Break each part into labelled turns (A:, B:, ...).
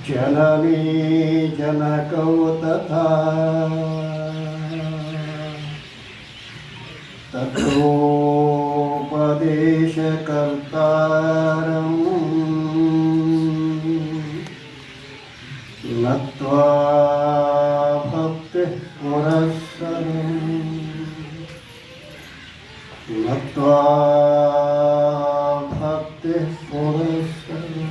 A: ಜನನೀ ಜನಕೌ ತಥಾ ತಥೋಪದೇಶಕರ್ತಾರಂ ನತ್ವಾ ಭಕ್ತಿಃ ಪುರಸ್ಸರಂ ನತ್ವಾ ಭಕ್ತಿಃ ಪುರಸ್ಸರಂ.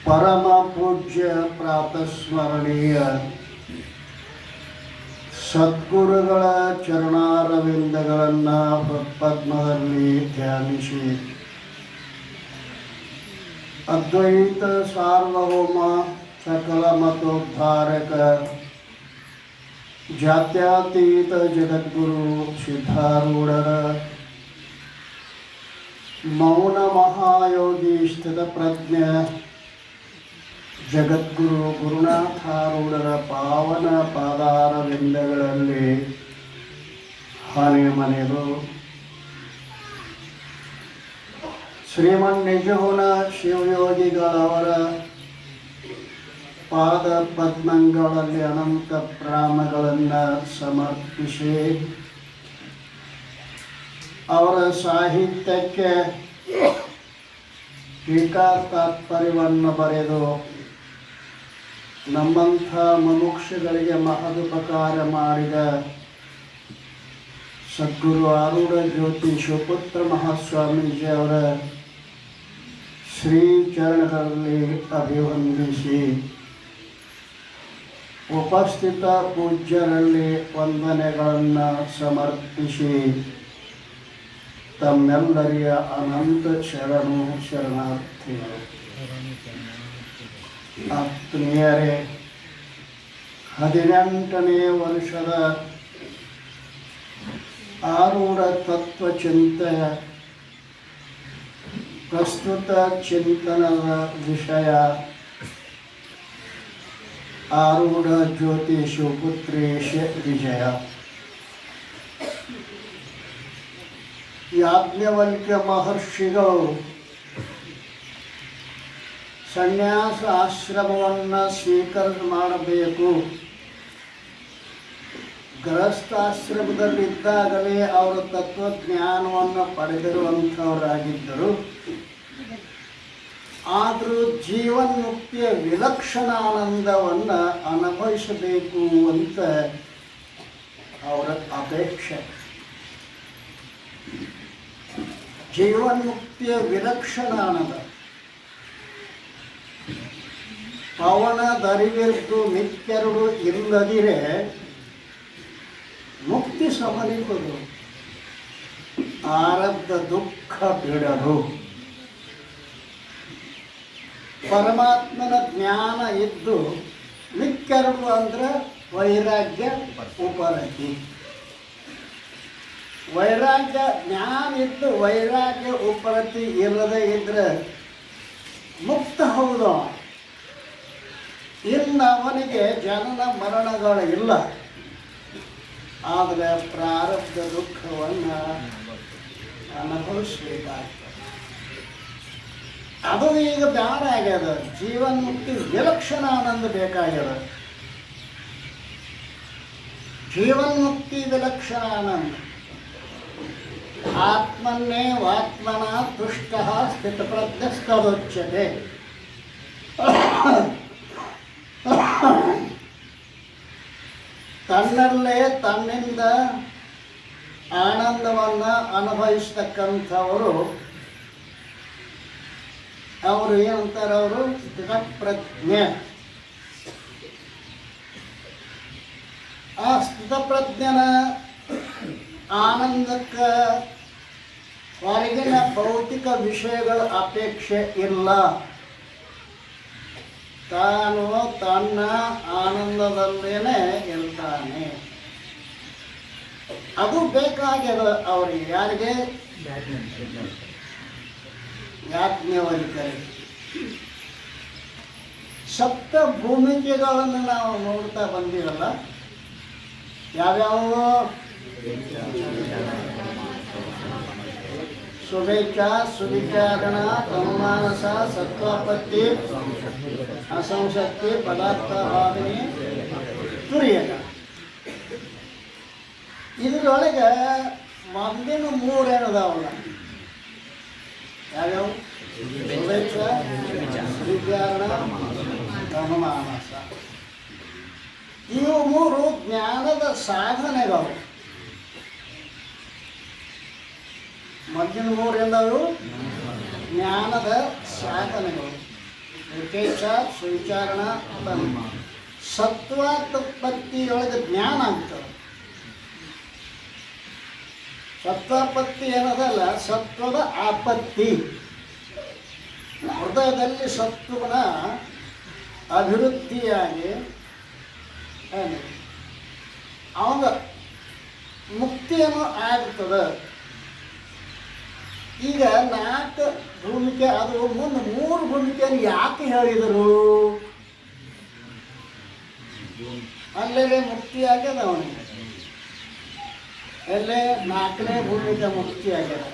A: ಪರಮ ಪೂಜ್ಯ ಪ್ರಾತಸ್ಮರಣೀಯ ಸದ್ಗುರುಗಳ ಚರಣಾರವಿಂದಗಳನ್ನು ಪದ್ಮದಲ್ಲಿ ಧ್ಯಾನಿಸಿ ಅದ್ವೈತ ಸಾರ್ವಭೌಮ ಸಕಲ ಮತೋದ್ಧಾರಕ ಜಾತ್ಯತೀತ ಜಗದ್ಗುರು ಸಿದ್ಧಾರೂಢರ ಮೌನ ಮಹಾಯೋಗಿ ಸ್ಥಿತ ಪ್ರಜ್ಞ ಜಗದ್ಗುರು ಗುರುನಾಥಾರೂಢರ ಪಾವನ ಪಾದಾರವಿಂದಗಳಲ್ಲಿ ಹಣೆ ಮನೆದು ಶ್ರೀಮನ್ ನಿಜಗುಣ ಶಿವಯೋಗಿಗಳವರ ಪಾದ ಪದ್ಮಗಳಲ್ಲಿ ಅನಂತ ಪ್ರಣಾಮಗಳನ್ನು ಸಮರ್ಪಿಸಿ ಅವರ ಸಾಹಿತ್ಯಕ್ಕೆ ಟೀಕಾ ತಾತ್ಪರ್ಯವನ್ನು ಬರೆದು ನಮ್ಮಂಥ ಮುಮುಕ್ಷುಗಳಿಗೆ ಮಹದುಪಕಾರ ಮಾಡಿದ ಸದ್ಗುರು ಆರೂಢ ಜ್ಯೋತಿ ಶಿವಪುತ್ರ ಮಹಾಸ್ವಾಮೀಜಿ ಅವರ ಶ್ರೀ ಚರಣಗಳಲ್ಲಿ ಅಭಿವಂದಿಸಿ ಉಪಸ್ಥಿತ ಪೂಜ್ಯರಲ್ಲಿ ವಂದನೆಗಳನ್ನು ಸಮರ್ಪಿಸಿ ತಮ್ಮೆಲ್ಲರಿಯ ಅನಂತ ಶರಣು ಶರಣಾರ್ಥಿಗಳು. ಆತ್ಮೀಯರೇ, 18ನೇ ವರ್ಷದ ಆರೂಢ ತತ್ವಚಿಂತೆಯ ಪ್ರಸ್ತುತ ಚಿಂತನದ ವಿಷಯ ಆರೂಢ ಜ್ಯೋತಿ ಶಿವಪುತ್ರೇಶ ವಿಜಯ. ಯಾಜ್ಞವಲ್ಕ್ಯ ಮಹರ್ಷಿಗಳು ಸನ್ಯಾಸ ಆಶ್ರಮವನ್ನು ಸ್ವೀಕಾರ ಮಾಡಬೇಕು. ಗೃಹಸ್ಥಾಶ್ರಮದಲ್ಲಿದ್ದಾಗಲೇ ಅವರು ತತ್ವಜ್ಞಾನವನ್ನು ಪಡೆದಿರುವಂಥವರಾಗಿದ್ದರು. ಆದರೂ ಜೀವನ್ಮುಕ್ತಿಯ ವಿಲಕ್ಷಣ ಆನಂದವನ್ನು ಅನುಭವಿಸಬೇಕು ಅಂತ ಅವರ ಅಪೇಕ್ಷೆ. ಜೀವನ್ಮುಕ್ತಿಯ ವಿಲಕ್ಷಣ ಆನಂದ ಪವನದರಿವಿರ್ದು ಮಿತ್ಯರುಡು ಇಲ್ಲದಿರೆ ಮುಕ್ತಿ ಸಮನಿಪದು ಆರಬ್ಧ ದುಃಖ ಬಿಡಲು. ಪರಮಾತ್ಮನ ಜ್ಞಾನ ಇದ್ದು ಮಿತ್ಯರುಡು ಅಂದರೆ ವೈರಾಗ್ಯ ಉಪರತಿ. ವೈರಾಗ್ಯ ಜ್ಞಾನ ಇದ್ದು ವೈರಾಗ್ಯ ಉಪರತಿ ಇಲ್ಲದೆ ಇದ್ರೆ ಮುಕ್ತ ಹೌದು. ಇನ್ನು ಅವನಿಗೆ ಜನನ ಮರಣಗಳು ಇಲ್ಲ, ಆದರೆ ಪ್ರಾರಬ್ಧ ದುಃಖವನ್ನು ಅನುಭವಿಸಬೇಕಾಗ್ತದೆ. ಅದು ಈಗ ಬ್ಯಾಡ ಆಗ್ಯದ. ಜೀವನ್ಮುಕ್ತಿ ವಿಲಕ್ಷಣ ಆನಂದ ಬೇಕಾಗ್ಯದ. ಜೀವನ್ಮುಕ್ತಿ ವಿಲಕ್ಷಣ ಆನಂದ ಆತ್ಮನ್ನೇ ವಾತ್ಮನ ತುಷ್ಟ ಸ್ಥಿತಪ್ರಜ್ಞಸ್ತದೋಚ್ಯತೆ. ತನ್ನಲ್ಲೇ ತನ್ನಿಂದ ಆನಂದವನ್ನು ಅನುಭವಿಸ್ತಕ್ಕಂಥವರು ಅವರು ಏನಂತಾರೆ, ಅವರು ಸ್ಥಿತಪ್ರಜ್ಞೆ. ಆ ಸ್ಥಿತಪ್ರಜ್ಞನ ಆನಂದಕ್ಕೆ ಹೊರಗಿನ ಭೌತಿಕ ವಿಷಯಗಳ ಅಪೇಕ್ಷೆ ಇಲ್ಲ. ತಾನು ತನ್ನ ಆನಂದದಲ್ಲೇನೆ ಇರ್ತಾನೆ. ಅದು ಬೇಕಾಗ್ಯದ ಅವರಿಗೆ. ಯಾರಿಗೆ? ಯಾಜ್ಞವಲ್ಕ್ಯರಿಗೆ. ಸಪ್ತ ಭೂಮಿಕೆಗಳನ್ನು ನಾವು ನೋಡ್ತಾ ಬಂದಿರಲ್ಲ. ಯಾವ್ಯಾವ? ಶುಭೇಚ್ಛಾ ಸುವಿಚಾರಣ ತನುಮಾನಸ ಸತ್ವಾಪತ್ತಿ ಅಸಂಶಕ್ತಿ ಪದಾರ್ಥ ಭಾವನೆ ತುರಿಯಕ. ಇದ್ರೊಳಗೆ ಮೊದಲಿನ ಮೂರು ಏನದಾವಲ್ಲ, ಯಾವ್ಯಾವ? ಶುಭೇಚ್ಛಾ ಸುವಿಚಾರಣ ತನುಮಾನಸ. ಇವು ಮೂರು ಜ್ಞಾನದ ಸಾಧನೆಗಳು. ಮೊದಲಿನ ಮೂರು ಎಂದವು ಜ್ಞಾನದ ಸಾಧನೆಗಳು. ವಿಶೇಷ ಸುವಿಚಾರಣ ಸತ್ವಾಪತ್ತಿಯೊಳಗೆ ಜ್ಞಾನ ಆಗ್ತದೆ. ಸತ್ವಾಪತ್ತಿ ಏನದಲ್ಲ, ಸತ್ವದ ಆಪತ್ತಿ. ಹೃದಯದಲ್ಲಿ ಸತ್ವನ ಅಭಿವೃದ್ಧಿಯಾಗಿ ಅವಾಗ ಮುಕ್ತಿಯನ್ನು ಆಗ್ತದೆ. ಈಗ 4 ಭೂಮಿಕೆ ಅದು ಮುಂದೆ 3 ಭೂಮಿಕೆಯನ್ನು ಯಾಕೆ ಹೇಳಿದರು? ಅಲ್ಲೇ ಮುಕ್ತಿ ಆಗ್ಯದ ಅವನಿಗೆ. ಎಲ್ಲೇ 4ನೇ ಭೂಮಿಕೆ ಮುಕ್ತಿ ಆಗ್ಯದ.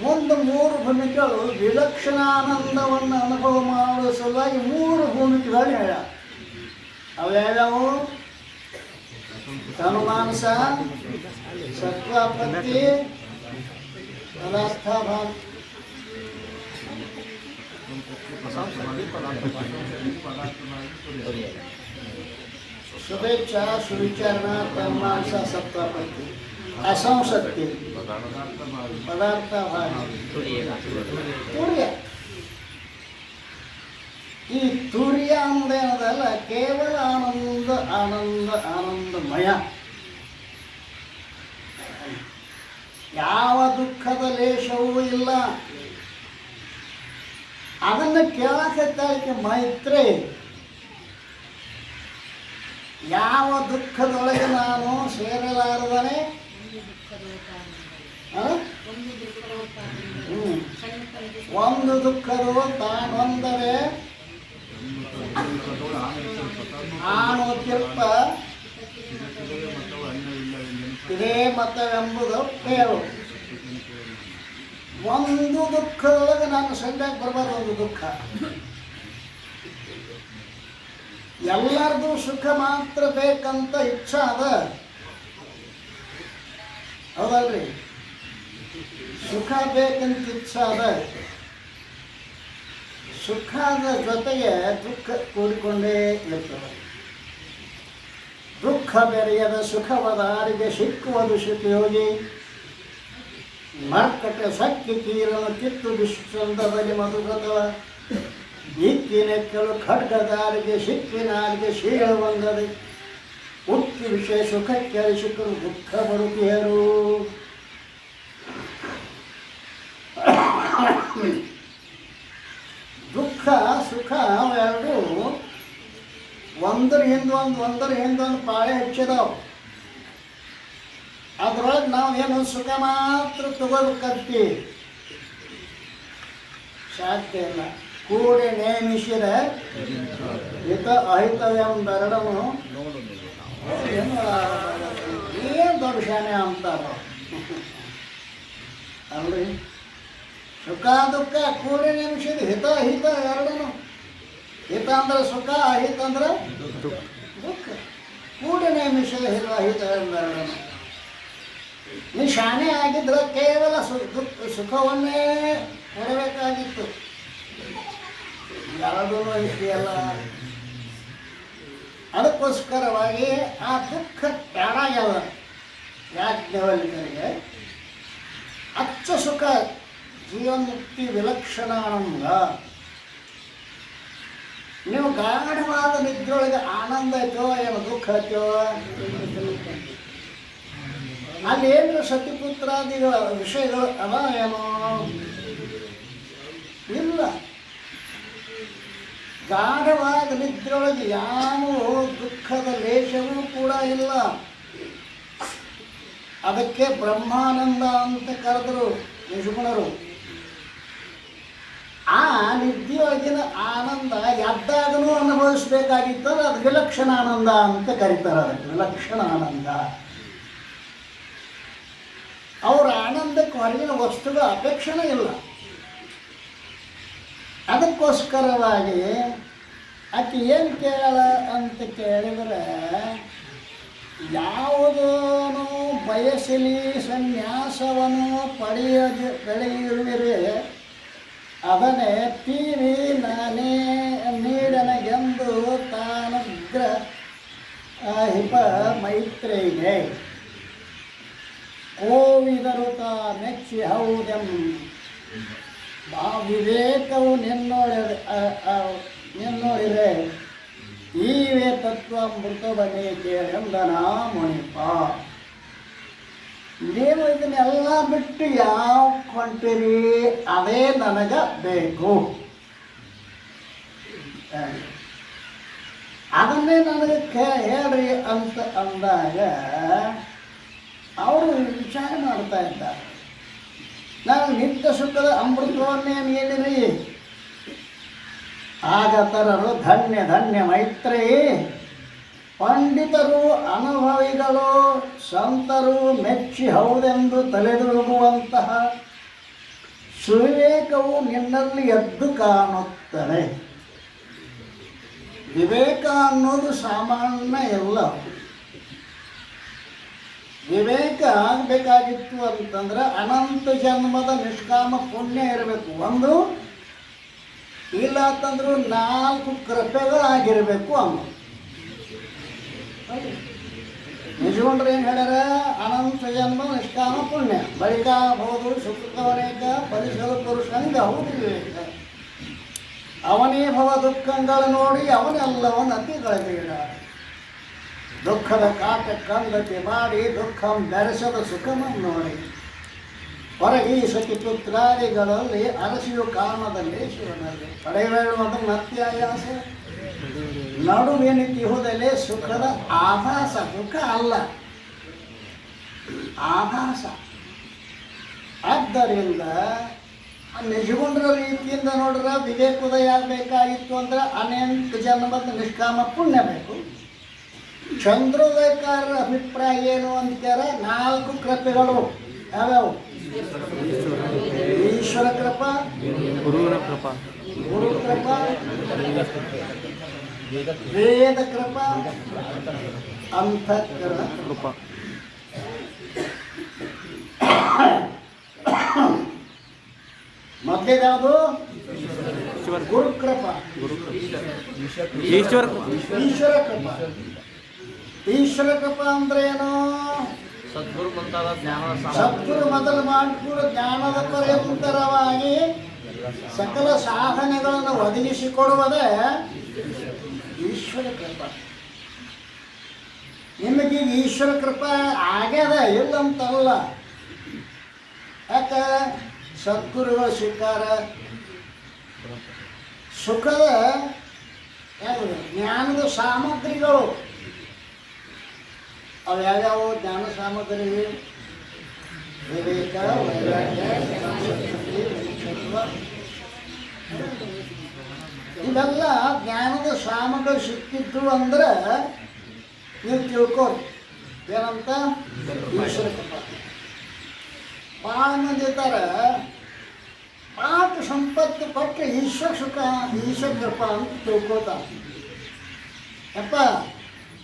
A: ಮುಂದೆ 3 ಭೂಮಿಕೆಗಳು ವಿಲಕ್ಷಣ ಆನಂದವನ್ನು ಅನುಭವ ಮಾಡುವ ಸಲುವಾಗಿ 3 ಭೂಮಿಕೆಗಳು ಹೇಳ. ಅವ್ಯಾವ್ಯಾವು? ತನುಮಾನಸ, ಸತ್ವಾಪತ್ತಿ, ಪದಾರ್ಥ ಭಾವ. ಶುಭೇಚ್ಛಾ ಸುವಿಚಾರಣ ತನ್ಮಾಂಸ ಸತ್ವಾಪತ್ತಿ ಅಸಂಶಕ್ತಿ ಪದಾರ್ಥ ಭಾವ ತುರ್ಯ. ಈ ತುರ್ಯ ಅನ್ನೋದೇನದಲ್ಲ, ಕೇವಲ ಆನಂದ ಆನಂದ ಆನಂದಮಯ. ಯಾವ ದುಃಖದ ಲೇಷವೂ ಇಲ್ಲ. ಅದನ್ನು ಕೇಳಕ್ಕೆ ಮೈತ್ರಿ. ಯಾವ ದುಃಖದೊಳಗೆ ನಾನು ಸೇರಲಾರದನೆ, ಒಂದು ದುಃಖದ ತಾನೊಂದರೆ ಆನು ತಿರ್ಪ ಇದೇ ಮತವೆಂಬುದು ಹೇಳು. ಒಂದು ದುಃಖದೊಳಗೆ ನಾನು ಸಂಖ್ಯೆಗೆ ಬರಬಾರ್ದು. ಒಂದು ದುಃಖ ಎಲ್ಲರದು ಸುಖ ಮಾತ್ರ ಬೇಕಂತ ಇಚ್ಛಾ ಅದ, ಹೌದಲ್ರಿ? ಸುಖ ಬೇಕಂತ ಇಚ್ಛಾ ಅದ. ಸುಖದ ಜೊತೆಗೆ ದುಃಖ ಕೂಡಿಕೊಂಡೇ ಇರ್ತದೆ. ದುಃಖ ಬೆರೆಯದ ಸುಖವದಾರಿಗೆ ಸಿಕ್ಕುವುದು ಸುಖಯೋಗಿ. ಮರ್ಕಟ ಸಕ್ಕಿ ತೀರನು ಕಿತ್ತು ವಿಶ್ವಂದದಲ್ಲಿ ಮಧುಗತವ. ಇಕ್ಕಿನೆಕ್ಕಲು ಖಡ್ಗದಾರಿಗೆ ಸಿಕ್ಕಿನಾರಿಗೆ ಶೀಳವಂಗದೆ. ಉಕ್ಕಿ ವಿಷಯ ಸುಖಕ್ಕೆ ಅರಿಸಿಕೊಂಡು ದುಃಖ ಬರುತ್ತೀಯರು. ದುಃಖ ಸುಖ ಎರಡು ಒಂದರ ಹಿಂದೊಂದು ಪಾಳೆ ಹಚ್ಚಿದಾವು. ಅದ್ರೊಳಗೆ ನಾವು ಏನು ಸುಖ ಮಾತ್ರ ತಗೋಬೇಕಂತೀವಿ, ಸಾಧ್ಯ ಇಲ್ಲ. ಕೂಡಿ ನೇಮಿಸಿದ ಹಿತ ಅಹಿತವೆಂಬೆರಡನು ಏನು ದೊಡ್ಡ ಶಾನೆ ಅಂತಾರ ಅಲ್ರಿ? ಸುಖ ದುಃಖ ಕೂಡಿ ನೇಮಿಸಿದ ಹಿತ ಅಹಿತ ಎರಡನು. ಹಿತ ಅಂದ್ರೆ ಸುಖ, ಅಹಿತ ಅಂದ್ರೆ ದುಃಖ. ಕೂಡಿ ನೇಮಿಸಿದ ಹಿತ ಅಹಿತ ಎಂಬೆರಡನು. ನೀ ಶಾನೆ ಆಗಿದ್ರೆ ಕೇವಲ ಸುಖವನ್ನೇ ಕೊಡಬೇಕಾಗಿತ್ತು. ಯಾವುದೂ ಇದೆಯಲ್ಲ. ಅದಕ್ಕೋಸ್ಕರವಾಗಿ ಆ ದುಃಖ ಪ್ರಾಣಾಯಾಮ ಯಾಜ್ಞವಲ್ಕರಿಗೆ ಅಚ್ಚ ಸುಖ ಜೀವನ್ಮುಕ್ತಿ ವಿಲಕ್ಷಣ ಆನಂದ. ನೀವು ಗಾಢವಾದ ನಿದ್ರೊಳಗೆ ಆನಂದ ಐತೋ ಏನು ದುಃಖ ಐತೋ, ಅಲ್ಲಿ ಏನು ಸತಿಪುತ್ರಾದಿಗಳ ವಿಷಯಗಳು ಅದ ಏನೋ ಇಲ್ಲ. ಗಾಢವಾದ ನಿದ್ರೊಳಗೆ ಯಾವ ದುಃಖದ ಲೇಷವೂ ಕೂಡ ಇಲ್ಲ. ಅದಕ್ಕೆ ಬ್ರಹ್ಮಾನಂದ ಅಂತ ಕರೆದರು ಯಜುಗುಣರು. ಆ ನಿದ್ದೆಯೊಳಗಿನ ಆನಂದ ಎದ್ದಾಗಲೂ ಅನುಭವಿಸ್ಬೇಕಾಗಿತ್ತಲ್ಲ, ಅದು ವಿಲಕ್ಷಣ ಆನಂದ ಅಂತ ಕರೀತಾರೆ. ಅದಕ್ಕೆ ವಿಲಕ್ಷಣ ಆನಂದ. ಅವ್ರ ಆನಂದಕ್ಕೆ ಅದಕ್ಕೆ ಹೊರಗಿನ ವಸ್ತುಗಳ ಅಪೇಕ್ಷೆನೇ ಇಲ್ಲ. ಅದಕ್ಕೋಸ್ಕರವಾಗಿ ಆಕೆ ಏನು ಕೇಳ ಅಂತ ಕೇಳಿದರೆ, ಯಾವುದನ್ನು ಬಯಸಲಿ ಸನ್ಯಾಸವನ್ನು ಬೆಳೆಯುವಿರೆ ಅದನ್ನೇ ತೀರಿ ನಾನೇ ನೀಡನಗೆಂದು ತಾನುಗ್ರ ಹಿಪ ಮೈತ್ರೇಯೇ ಕೋವಿದರು ತಾ ಮೆಚ್ಚಿ ಹೌದೆಂ ವಿವೇಕವು ನಿನ್ನೋಡಿರೆ ಈವೇ ತತ್ವಾಮೃತವನ್ನೇ ಕೇಳೆಂದನ ಮುನಿಪ. ನೀವು ಇದನ್ನೆಲ್ಲ ಬಿಟ್ಟು ಯಾವ ಹೊಂಟಿರಿ, ಅದೇ ನನಗೆ ಬೇಕು, ಅದನ್ನೇ ನನಗೆ ಹೇಳ್ರಿ ಅಂತ ಅಂದಾಗ ಅವರು ವಿಚಾರ ಮಾಡ್ತಾ ಇದ್ದಾರೆ. ನಾನು ನಿತ್ಯ ಸುಖದ ಅಮೃತವನ್ನೇ ನೀಡಿರಿ. ಆಗ ತರರು ಧನ್ಯ ಧನ್ಯ ಮೈತ್ರೇಯಿ, ಪಂಡಿತರು ಅನುಭವಿಗಳು ಸಂತರು ಮೆಚ್ಚಿ ಹೌದೆಂದು ತಲೆದೂಗುವಂತಹ ಸುವಿವೇಕವು ನಿನ್ನಲ್ಲಿ ಎದ್ದು ಕಾಣುತ್ತದೆ. ವಿವೇಕ ಅನ್ನೋದು ಸಾಮಾನ್ಯ ಎಲ್ಲ. ವಿವೇಕ ಆಗಬೇಕಾಗಿತ್ತು ಅಂತಂದ್ರೆ ಅನಂತ ಜನ್ಮದ ನಿಷ್ಕಾಮ ಪುಣ್ಯ ಇರಬೇಕು ಒಂದು, ಇಲ್ಲ ಅಂತಂದ್ರು 4 ಕೃಪೆಗಳಾಗಿರಬೇಕು ಅನ್ನೋ. ನಿಜಗೊಂಡ್ರೆ ಏನು ಹೇಳ್ಯಾರ, ಅನಂತ ಜನ್ಮ ನಿಷ್ಕಾಮ ಪುಣ್ಯ ಬಳಿಕ ಬಹುದು ಸುಖವನೇಕ ಪರಿಸರ ಪುರುಷಂಗ ಹೌದು ವಿವೇಕ. ಅವನೇ ಭವ ದುಃಖಗಳು ನೋಡಿ ಅವನೆಲ್ಲವನ್ನು ಅತಿಗಳಬೇಡ. ದುಃಖದ ಕಾಟ ಕಂದತಿ ಮಾಡಿ ದುಃಖಂ ಬೆರೆಸದ ಸುಖವನ್ನು ನೋಡಿ. ಹೊರಗೆ ಸತಿ ಪುತ್ರಾದಿಗಳಲ್ಲಿ ಅರಸಿಯು ಕಾರಣದಲ್ಲಿ ಶಿವನಲ್ಲಿ ಪಡೆಯುವುದು ನತ್ಯಾಯಾಸ ನಡುವೆನಿತಿಹುದಲೇ ಸುಖದ ಆಭಾಸ. ದುಃಖ ಅಲ್ಲ, ಆಭಾಸ. ಆದ್ದರಿಂದ ನಿಜಗೊಂಡ್ರ ರೀತಿಯಿಂದ ನೋಡ್ರೆ ವಿವೇಕೋದಯ ಆಗಬೇಕಾಗಿತ್ತು ಅಂದ್ರೆ ಅನೇಕ ಜನ್ಮದ ನಿಷ್ಕಾಮ ಪುಣ್ಯ ಬೇಕು. ಚಂದ್ರೋದಯಕಾರರ ಅಭಿಪ್ರಾಯ ಏನು ಅಂತಾರ, 4 ಕೃಪೆಗಳು ಯಾವ್ಯಾವು? ಈಶ್ವರ ಕೃಪಾ, ಗುರು ಕೃಪಾ, ವೇದ ಕೃಪಾ, ಅಂತಃಕರಣ ಕೃಪಾ. ಮಧ್ಯದಾವುದು ಗುರು ಕೃಪಾ, ಈಶ್ವರ ಕೃಪಾ. ಈಶ್ವರ ಕೃಪಾ ಅಂದ್ರೆ ಏನು? ಸದ್ಗುರು ಮೊದಲು ಮಾಡಿಕೊಂಡು ಜ್ಞಾನದ ಪರ್ಯಂತರವಾಗಿ ಸಕಲ ಸಾಧನೆಗಳನ್ನು ಒದಗಿಸಿಕೊಡುವುದೇ ಈಶ್ವರ ಕೃಪಾ. ನಿಮಗೆ ಈಶ್ವರ ಕೃಪಾ ಆಗ್ಯದ ಇಲ್ಲಂತಲ್ಲ. ಯಾಕೆ? ಸದ್ಗುರುಗಳ ಸ್ವೀಕಾರ, ಸುಖದ ಜ್ಞಾನದ ಸಾಮಗ್ರಿಗಳು ಅವು ಯಾವ್ಯಾವು? ಜ್ಞಾನ ಸಾಮಗ್ರಿ ವಿವೇಕ, ವೈರಾಗ್ಯ, ಇವೆಲ್ಲ ಜ್ಞಾನದ ಸಾಮಗ್ರಿ ಸಿಕ್ಕಿದ್ದು ಅಂದ್ರೆ ನೀವು ತಿಳ್ಕೊರಿ ಏನಂತ? ಈಶ್ವರ ಕೃಪಾ. ಭಾಳ ಮಂದಿ ಇರ್ತಾರೆ, ಪಾಠ ಸಂಪತ್ತು ಕೊಟ್ಟರೆ ಈಶ್ವರ ಸುಖ, ಈಶ್ವರ ಕೃಪಾ ಅಂತ ತಿಳ್ಕೊತಾರೆ. ಯಪ್ಪ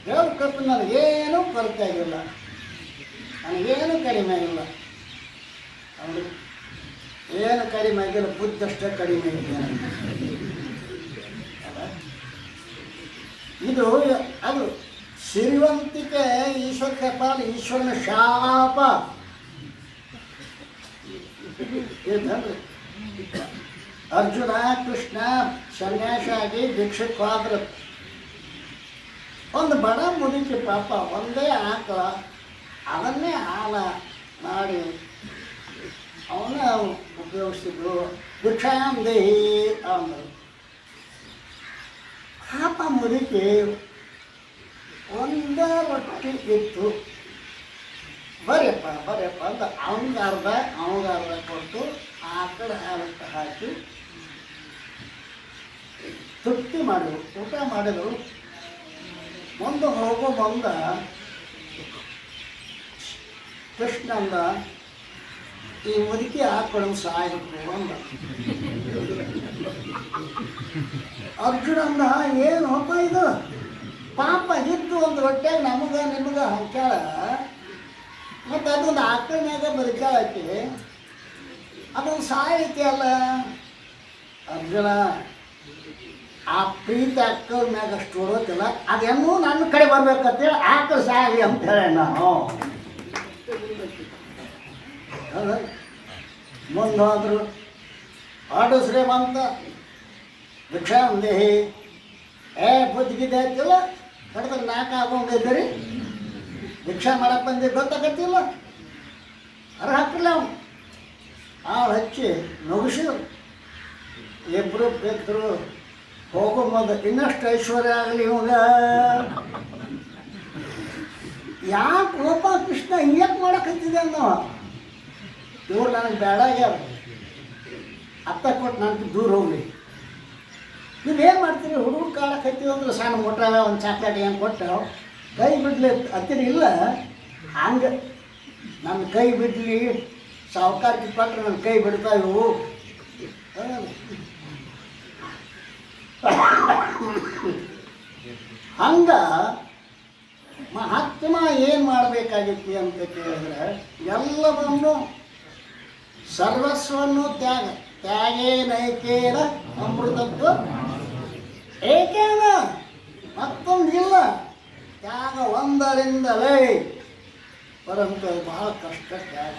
A: ದೇವ್ರ ಕೃಪೆ ನನಗೇನು ಕೊರತೆ ಆಗಿಲ್ಲ, ನನಗೇನು ಕಡಿಮೆ ಆಗಿಲ್ಲ. ಅವರು ಏನು ಕಡಿಮೆ ಆಗಿಲ್ಲ, ಬುದ್ಧಷ್ಟೇ ಕಡಿಮೆ ಆಗಿದೆ. ಇದು ಅದು ಸಿರಿವಂತಿಕೆ ಈಶ್ವರ ಕೃಪಾ, ಈಶ್ವರನ ಶಾಪ. ಅರ್ಜುನ ಕೃಷ್ಣ ಸನ್ಯಾಸಾಗಿ ಭಿಕ್ಷಕ್ಕಾದ್ರ ಒಂದು ಬಡ ಮುದುಕಿ ಪಾಪ ಒಂದೇ ಆಕಳ, ಅದನ್ನೇ ಹಾಲ ಮಾಡಿ ಅವನ್ನ ಉಪಯೋಗಿಸಿದ್ರು. ಭಿಕ್ಷಾಂದೇಹಿ ಅಂದರು. ಪಾಪ ಮುದುಕಿ ಒಂದೇ ರೊಟ್ಟಿ ಇತ್ತು. ಬರೆಯಪ್ಪ ಅಂತ ಅವಂಗಾರ್ಧ ಕೊಟ್ಟು ಆಕಳ ಹಾಲಕ್ಕೆ ಹಾಕಿ ತೃಪ್ತಿ ಮಾಡಿದ್ರು, ಊಟ ಮಾಡಿದರು. ಒಂದು ಹೋಗೋ ಬಂದ ಕೃಷ್ಣಂದ ಈ ಮುದುಕಿ ಹಾಕೊಂಡು ಸಾಯ್ಬೇಕು ಅಂದ. ಅರ್ಜುನ ಅಂದ, ಏನು ಹಬ್ಬ ಇದು, ಪಾಪ ಇದ್ದು ಒಂದು ಹೊಟ್ಟೆಗೆ ನಮಗೆ ನಿಮಗೆ ಹಾಕ್ಯಾಳ, ಮತ್ತು ಅದೊಂದು ಆಕಳಿನಾಗ ಬದುಕಾಳಕ್ಕೆ, ಅದೊಂದು ಸಾಯೈತಿ ಅಲ್ಲ. ಅರ್ಜುನ, ಆ ಪ್ರೀತಿ ಅಕ್ಕಳ ಮ್ಯಾಗ ಅಷ್ಟು ಹೊಡೋತಿಲ್ಲ, ಅದೇನೂ ನನ್ನ ಕಡೆ ಬರ್ಬೇಕಂತೇಳಿ ಆಕಳು ಸಾಯಿ ಅಂತ ಹೇಳ ನಾನು. ಮುಂದೆ ಹೋದ್ರು, ಆಡು ಶ್ರೀಮಂತ ಭಿಕ್ಷಾಂದೇಹಿ, ಬುದ್ಧಿಗಿದ್ದೆ ಆಯ್ತಿಲ್ಲ, ಕಡ್ದಾಗ 4 ಆಗೊಂಡಿದ್ದೀರಿ, ಭಿಕ್ಷಾ ಮಾಡಕ್ಕೆ ಬಂದು ಗೊತ್ತಾಗತ್ತಿಲ್ಲ, ಅರ ಹಾಕಿಲ್ಲ ಅವನು. ಆಳು ಹಚ್ಚಿ ನುಗ್ಸಿದ್ರು. ಇಬ್ಬರು ಬಿದ್ದರು. ಹೋಗೋ ಮುಂದೆ ಇನ್ನಷ್ಟು ಐಶ್ವರ್ಯ ಆಗಲಿ ಇವಾಗ. ಯಾಕೆ ಗೋಪ ಕೃಷ್ಣ ಹಿಂಗ್ಯಾಕೆ ಮಾಡಕತ್ತಿದೆ ಅನ್ನೋ, ಇವ್ರು ನನಗೆ ಬೇಡಾಗ್ಯಾರ, ಅತ್ತ ಕೊಟ್ಟು ನನಗೆ ದೂರ ಹೋಗ್ಲಿ. ನೀವೇನು ಮಾಡ್ತೀರಿ, ಹುಡುಗರು ಕಾಡಕತ್ತೀವಿ ಅಂದ್ರೆ ಸಣ್ಣ ಮುಟ್ಟ ಒಂದು ಚಾಕ್ಲೇಟ್ ಏನು ಕೊಟ್ಟು ಕೈ ಬಿಡ್ಲಿ ಹತ್ತಿರ ಇಲ್ಲ. ಹಂಗೆ ನನ್ನ ಕೈ ಬಿಡಲಿ, ಸಾವುಕಾರಕ್ಕೆ ಕೊಟ್ಟರೆ ನನ್ನ ಕೈ ಬಿಡ್ತಾ ಇವು. ಹಂಗ ಮಹಾತ್ಮ ಏನು ಮಾಡಬೇಕಾಗಿತ್ತು ಅಂತ ಕೇಳಿದ್ರೆ, ಎಲ್ಲವನ್ನು ಸರ್ವಸ್ವನ್ನು ತ್ಯಾಗೇನೈಕೇನ ಅಮೃತತ್ವ ಏಕೇನ, ಮತ್ತೊಂದಿಲ್ಲ, ತ್ಯಾಗ ಒಂದರಿಂದಲೇ. ಪರಂತು ಬಹಳ ಕಷ್ಟ ತ್ಯಾಗ.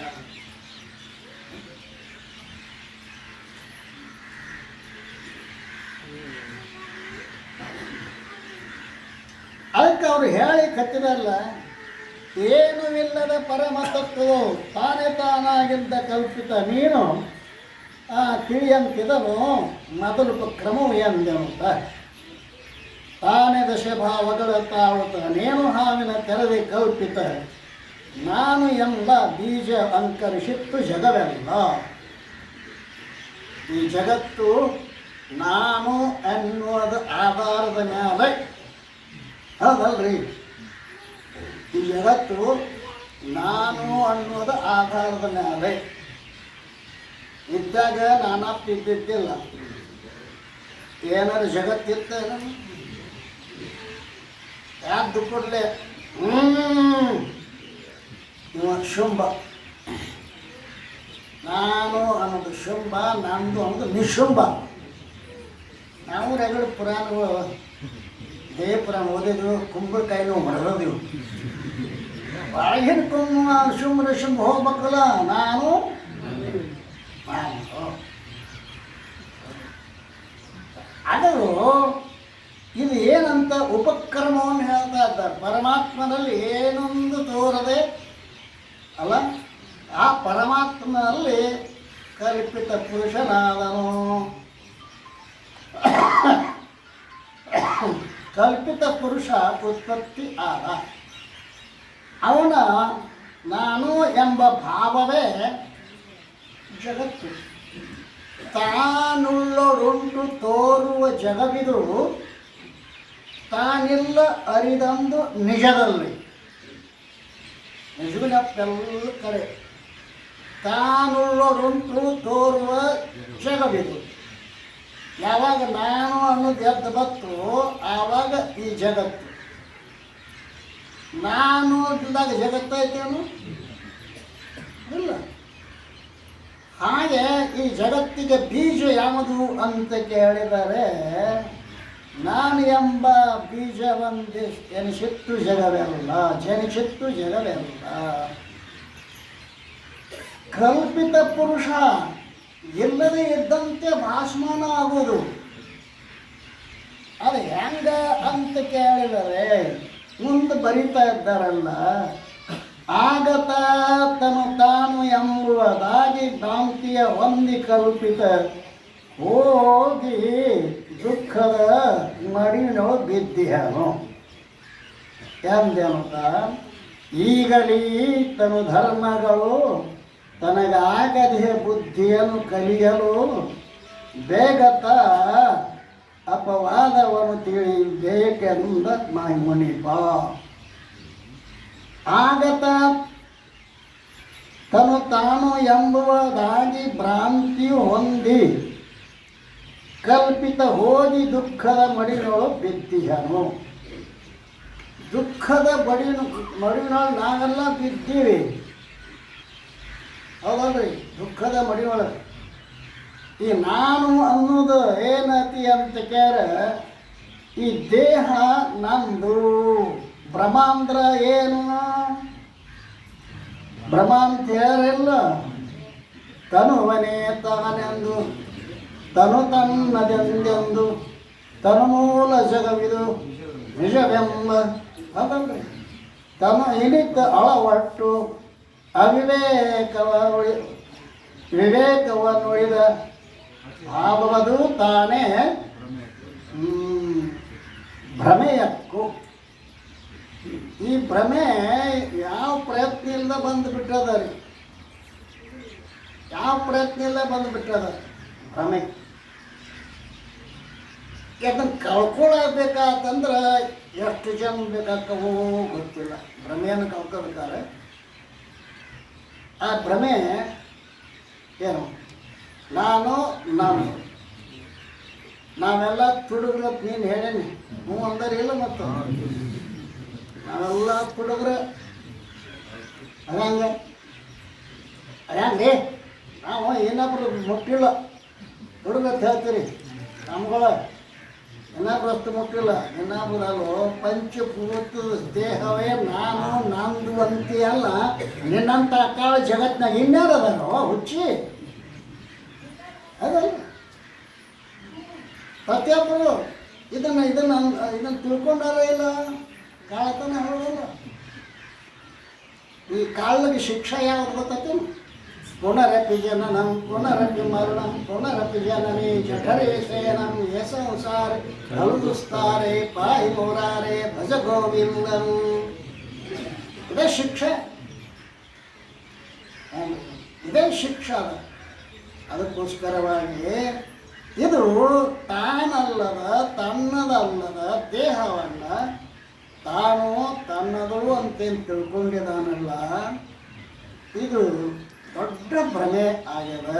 A: ಅದಕ್ಕೆ ಅವರು ಹೇಳಿ ಕತ್ತಿರಲ್ಲ, ಏನೂ ಇಲ್ಲದ ಪರಮತತ್ವವು ತಾನೇ ತಾನಾಗಿದ್ದ ಕಲ್ಪಿತ ನೀನು ತಿಳಿಯಂತಿದನು ಮೊದಲು ಕ್ರಮವು ಎಂದೆನುತ್ತ. ತಾನೇ ದಶಭಾವಗಳ ತಾವತ ನೇನು ಹಾವಿನ ತೆರದೆ ಕಲ್ಪಿತ ನಾನು ಎಂಬ ಬೀಜ ಅಂಕರಿಸಿತ್ತು ಜಗವೆಲ್ಲ. ಈ ಜಗತ್ತು ನಾನು ಎನ್ನುವುದು ಆಧಾರದ ಮೇಲೆ, ಹೌದಲ್ರಿ, ಈ ಜಗತ್ತು ನಾನು ಅನ್ನೋದು ಆಧಾರದ ಮೇಲೆ ಇದ್ದಾಗ ನಾನಪ್ಪಿದ್ದಿದ್ದಿಲ್ಲ. ಏನಾದ್ರು ಜಗತ್ತಿತ್ತೇನು, ಯಾವ್ದು ಕೊಡಲೆ ಇವ ಶುಂಭ, ನಾನು ಅನ್ನೋದು ಶುಂಭ, ನಂದು ಅನ್ನೋದು ನಿಶುಂಭ. ನಾವು ರಗಡ ಪುರಾಣಗಳು ದೇವ ಪುರಾಣ ಓದಿದ್ವು, ಕುಂಬಳಕಾಯಿನೂ ಹೊಡೆದಿವು. ಒಳಗಿನ ಕುಂಭ ಶುಂಭ ನಿಶುಂಭ ಹೋಗ್ಬೇಕಲ್ಲ, ನಾನು ಅದು ಇದು ಏನಂತ ಉಪಕ್ರಮವನ್ನು ಹೇಳ್ತಾ ಇದ್ದಾರೆ. ಪರಮಾತ್ಮನಲ್ಲಿ ಏನೊಂದು ತೋರದೆ ಅಲ್ಲ, ಆ ಪರಮಾತ್ಮನಲ್ಲಿ ಕಲ್ಪಿತ ಪುರುಷನಾದನು. ಕಲ್ಪಿತ ಪುರುಷ ಉತ್ಪತ್ತಿ ಆದ. ಅವನ ನಾನು ಎಂಬ ಭಾವವೇ ಜಗತ್ತು. ತಾನುಳ್ಳರುಂಟು ತೋರುವ ಜಗವಿದು ತಾನಿಲ್ಲ ಅರಿದಂದು ನಿಜದಲ್ಲಿ. ನಿಜವಿನಪ್ಪೆಲ್ಲ ಕಡೆ ತಾನುಳ್ಳರುಂಟು ತೋರುವ ಜಗವಿದು. ಯಾವಾಗ ನಾನು ಅನ್ನೋದು ಎದ್ದು ಬತ್ತು ಆವಾಗ ಈ ಜಗತ್ತು. ನಾನು ಇದ್ದಾಗ ಜಗತ್ತೈತೇನು ಇಲ್ಲ. ಹಾಗೆ ಈ ಜಗತ್ತಿಗೆ ಬೀಜ ಯಾವುದು ಅಂತ ಕೇಳಿದರೆ, ನಾನು ಎಂಬ ಬೀಜವೊಂದೇ ಜನಿಸಿತ್ತು ಜಗವೆಲ್ಲ, ಜನಿಸಿತ್ತು ಜಗವೆಲ್ಲ. ಕಲ್ಪಿತ ಪುರುಷ ಇಲ್ಲದೆ ಇದ್ದಂತೆ ಭಾಸಮಾನ ಆಗೋದು. ಅದು ಹೆಂಗ ಅಂತ ಕೇಳಿದರೆ ಮುಂದೆ ಬರಿತಾ ಇದ್ದಾರಲ್ಲ, ಆಗತ ತನು ತಾನು ಎಂಬುವುದಾಗಿ ಭ್ರಾಂತಿಯ ಹೊಂದಿ ಕಲ್ಪಿತ ಹೋಗಿ ದುಃಖದ ಮಡಿನೋ ಬಿದ್ದಿಹನು ಎಂದೆನುತ. ಈಗಲೀ ತನು ಧರ್ಮಗಳು ತನಗಾಗದೆ ಬುದ್ಧಿಯನ್ನು ಕಲಿಯಲು ಬೇಗತ ಅಪವಾದವನ್ನು ತಿಳಿಬೇಕೆಂದ ಮುನಿಪ. ಆಗತ ತನು ತಾನು ಎಂಬುವುದಾಗಿ ಭ್ರಾಂತಿಯು ಹೊಂದಿ ಕಲ್ಪಿತ ಹೋಗಿ ದುಃಖದ ಮಡಿನೊಳು ಬಿದ್ದಿಹನು. ದುಃಖದ ಮಡಿನೊಳಗೆ ನಾವೆಲ್ಲ ಬಿದ್ದೀವಿ, ಹೌದಲ್ರಿ? ದುಃಖದ ಮಡಿನೊಳಗೆ ಈ ನಾನು ಅನ್ನೋದು ಏನತಿ ಅಂತ ಕೇಳ, ಈ ದೇಹ ನಂದು. ಭ್ರಮ ಅಂದ್ರೆ ಏನು? ಭ್ರಮ ಅಂತ ಹೇಳಿಲ್ಲ, ತನುವನೇ ತಾನೆಂದು, ತನು ತನ್ನದೆಂದೆಂದು, ತನು ಮೂಲ ಜಗವಿದು ನಿಜವೆಂಬ, ಅದಲ್ರಿ? ತನು ಇನಿತ ಅಳವಟ್ಟು ವಿವೇಕವನ್ನುಳಿದ ಭಾವವದು ತಾನೇ ಭ್ರಮೆಯಕ್ಕೂ. ಈ ಭ್ರಮೆ ಯಾವ ಪ್ರಯತ್ನ ಇಲ್ಲದ ಬಂದುಬಿಟ್ಟದ ರೀ, ಯಾವ ಪ್ರಯತ್ನ ಇಲ್ಲ ಬಂದುಬಿಟ್ಟದ ಭ್ರಮೆ. ಅದನ್ನು ಕಳ್ಕೊಳ್ಬೇಕಾತಂದ್ರೆ ಎಷ್ಟು ಜನ ಬೇಕಾಗ್ತವೋ ಗೊತ್ತಿಲ್ಲ. ಭ್ರಮೆಯನ್ನು ಕಳ್ಕೊಬೇಕಾದ್ರೆ ಆ ಭ್ರಮೆ ಏನು? ನಾನು ನಾವೆಲ್ಲ ತುಡುಗ್ರ, ನೀನು ಹೇಳೇನಿ ಹ್ಞೂ ಅಂದರೆ ಇಲ್ಲ. ಮತ್ತು ನಾವೆಲ್ಲ ತುಡುಗ್ರ ಹಂಗೆ ನಾವು ಏನಾದ್ರು ಮುಟ್ಟಿಲ್ಲ ಹುಡುಗತ್ ಹೇಳ್ತೀರಿ. ನಮ್ಗಳ ಏನಾದ್ರು ಅಷ್ಟು ಮುಟ್ಟಿಲ್ಲ. ಏನಾದ್ರು ಅಲ್ಲೋ ಪಂಚಭೂತದ ದೇಹವೇ ನಾನು ನಂದು ಅಂತೀಯಲ್ಲ. ನಿನ್ನಂಥ ಕಾಳ ಜಗತ್ತಿನಾಗ ಇನ್ಯಾರು ಅದಾರೋ ಹುಚ್ಚಿ? ಅದಲ್ಲ, ಪ್ರತಿಯೊಬ್ಬರು ಇದನ್ನು ತಿಳ್ಕೊಂಡಾರ ಇಲ್ಲ. ಕಾಳತನ ಹೇಳೋಲ್ಲ. ಈ ಕಾಳಿಗೆ ಶಿಕ್ಷೆ ಯಾವ್ದು ಗೊತ್ತೈತಿ? ಪುನರಪಿ ಜನನಂ ಪುನರಪಿ ಮರಣಂ ಪುನರಪಿ ಜನನಿ ಜಠರೇ ಶಯನಂ ಯೇ ಸಂಸಾರ ಕಲುದುಸ್ತಾರೆ ಪಾಯಿ ಮೋರಾರೆ ಭಜ ಗೋವಿಂದಂ. ಇದೇ ಶಿಕ್ಷೆ, ಇದೇ ಶಿಕ್ಷೆ. ಅದಕ್ಕೋಸ್ಕರವಾಗಿ ಇದು ತಾನಲ್ಲದ ತನ್ನದಲ್ಲದ ದೇಹವನ್ನು ತಾನು ತನ್ನದು ಅಂತೇನು ತಿಳ್ಕೊಂಡಿದ್ದಾನಲ್ಲ, ಇದು ದೊಡ್ಡ ಭ್ರಮೆ ಆಗ್ಯದ.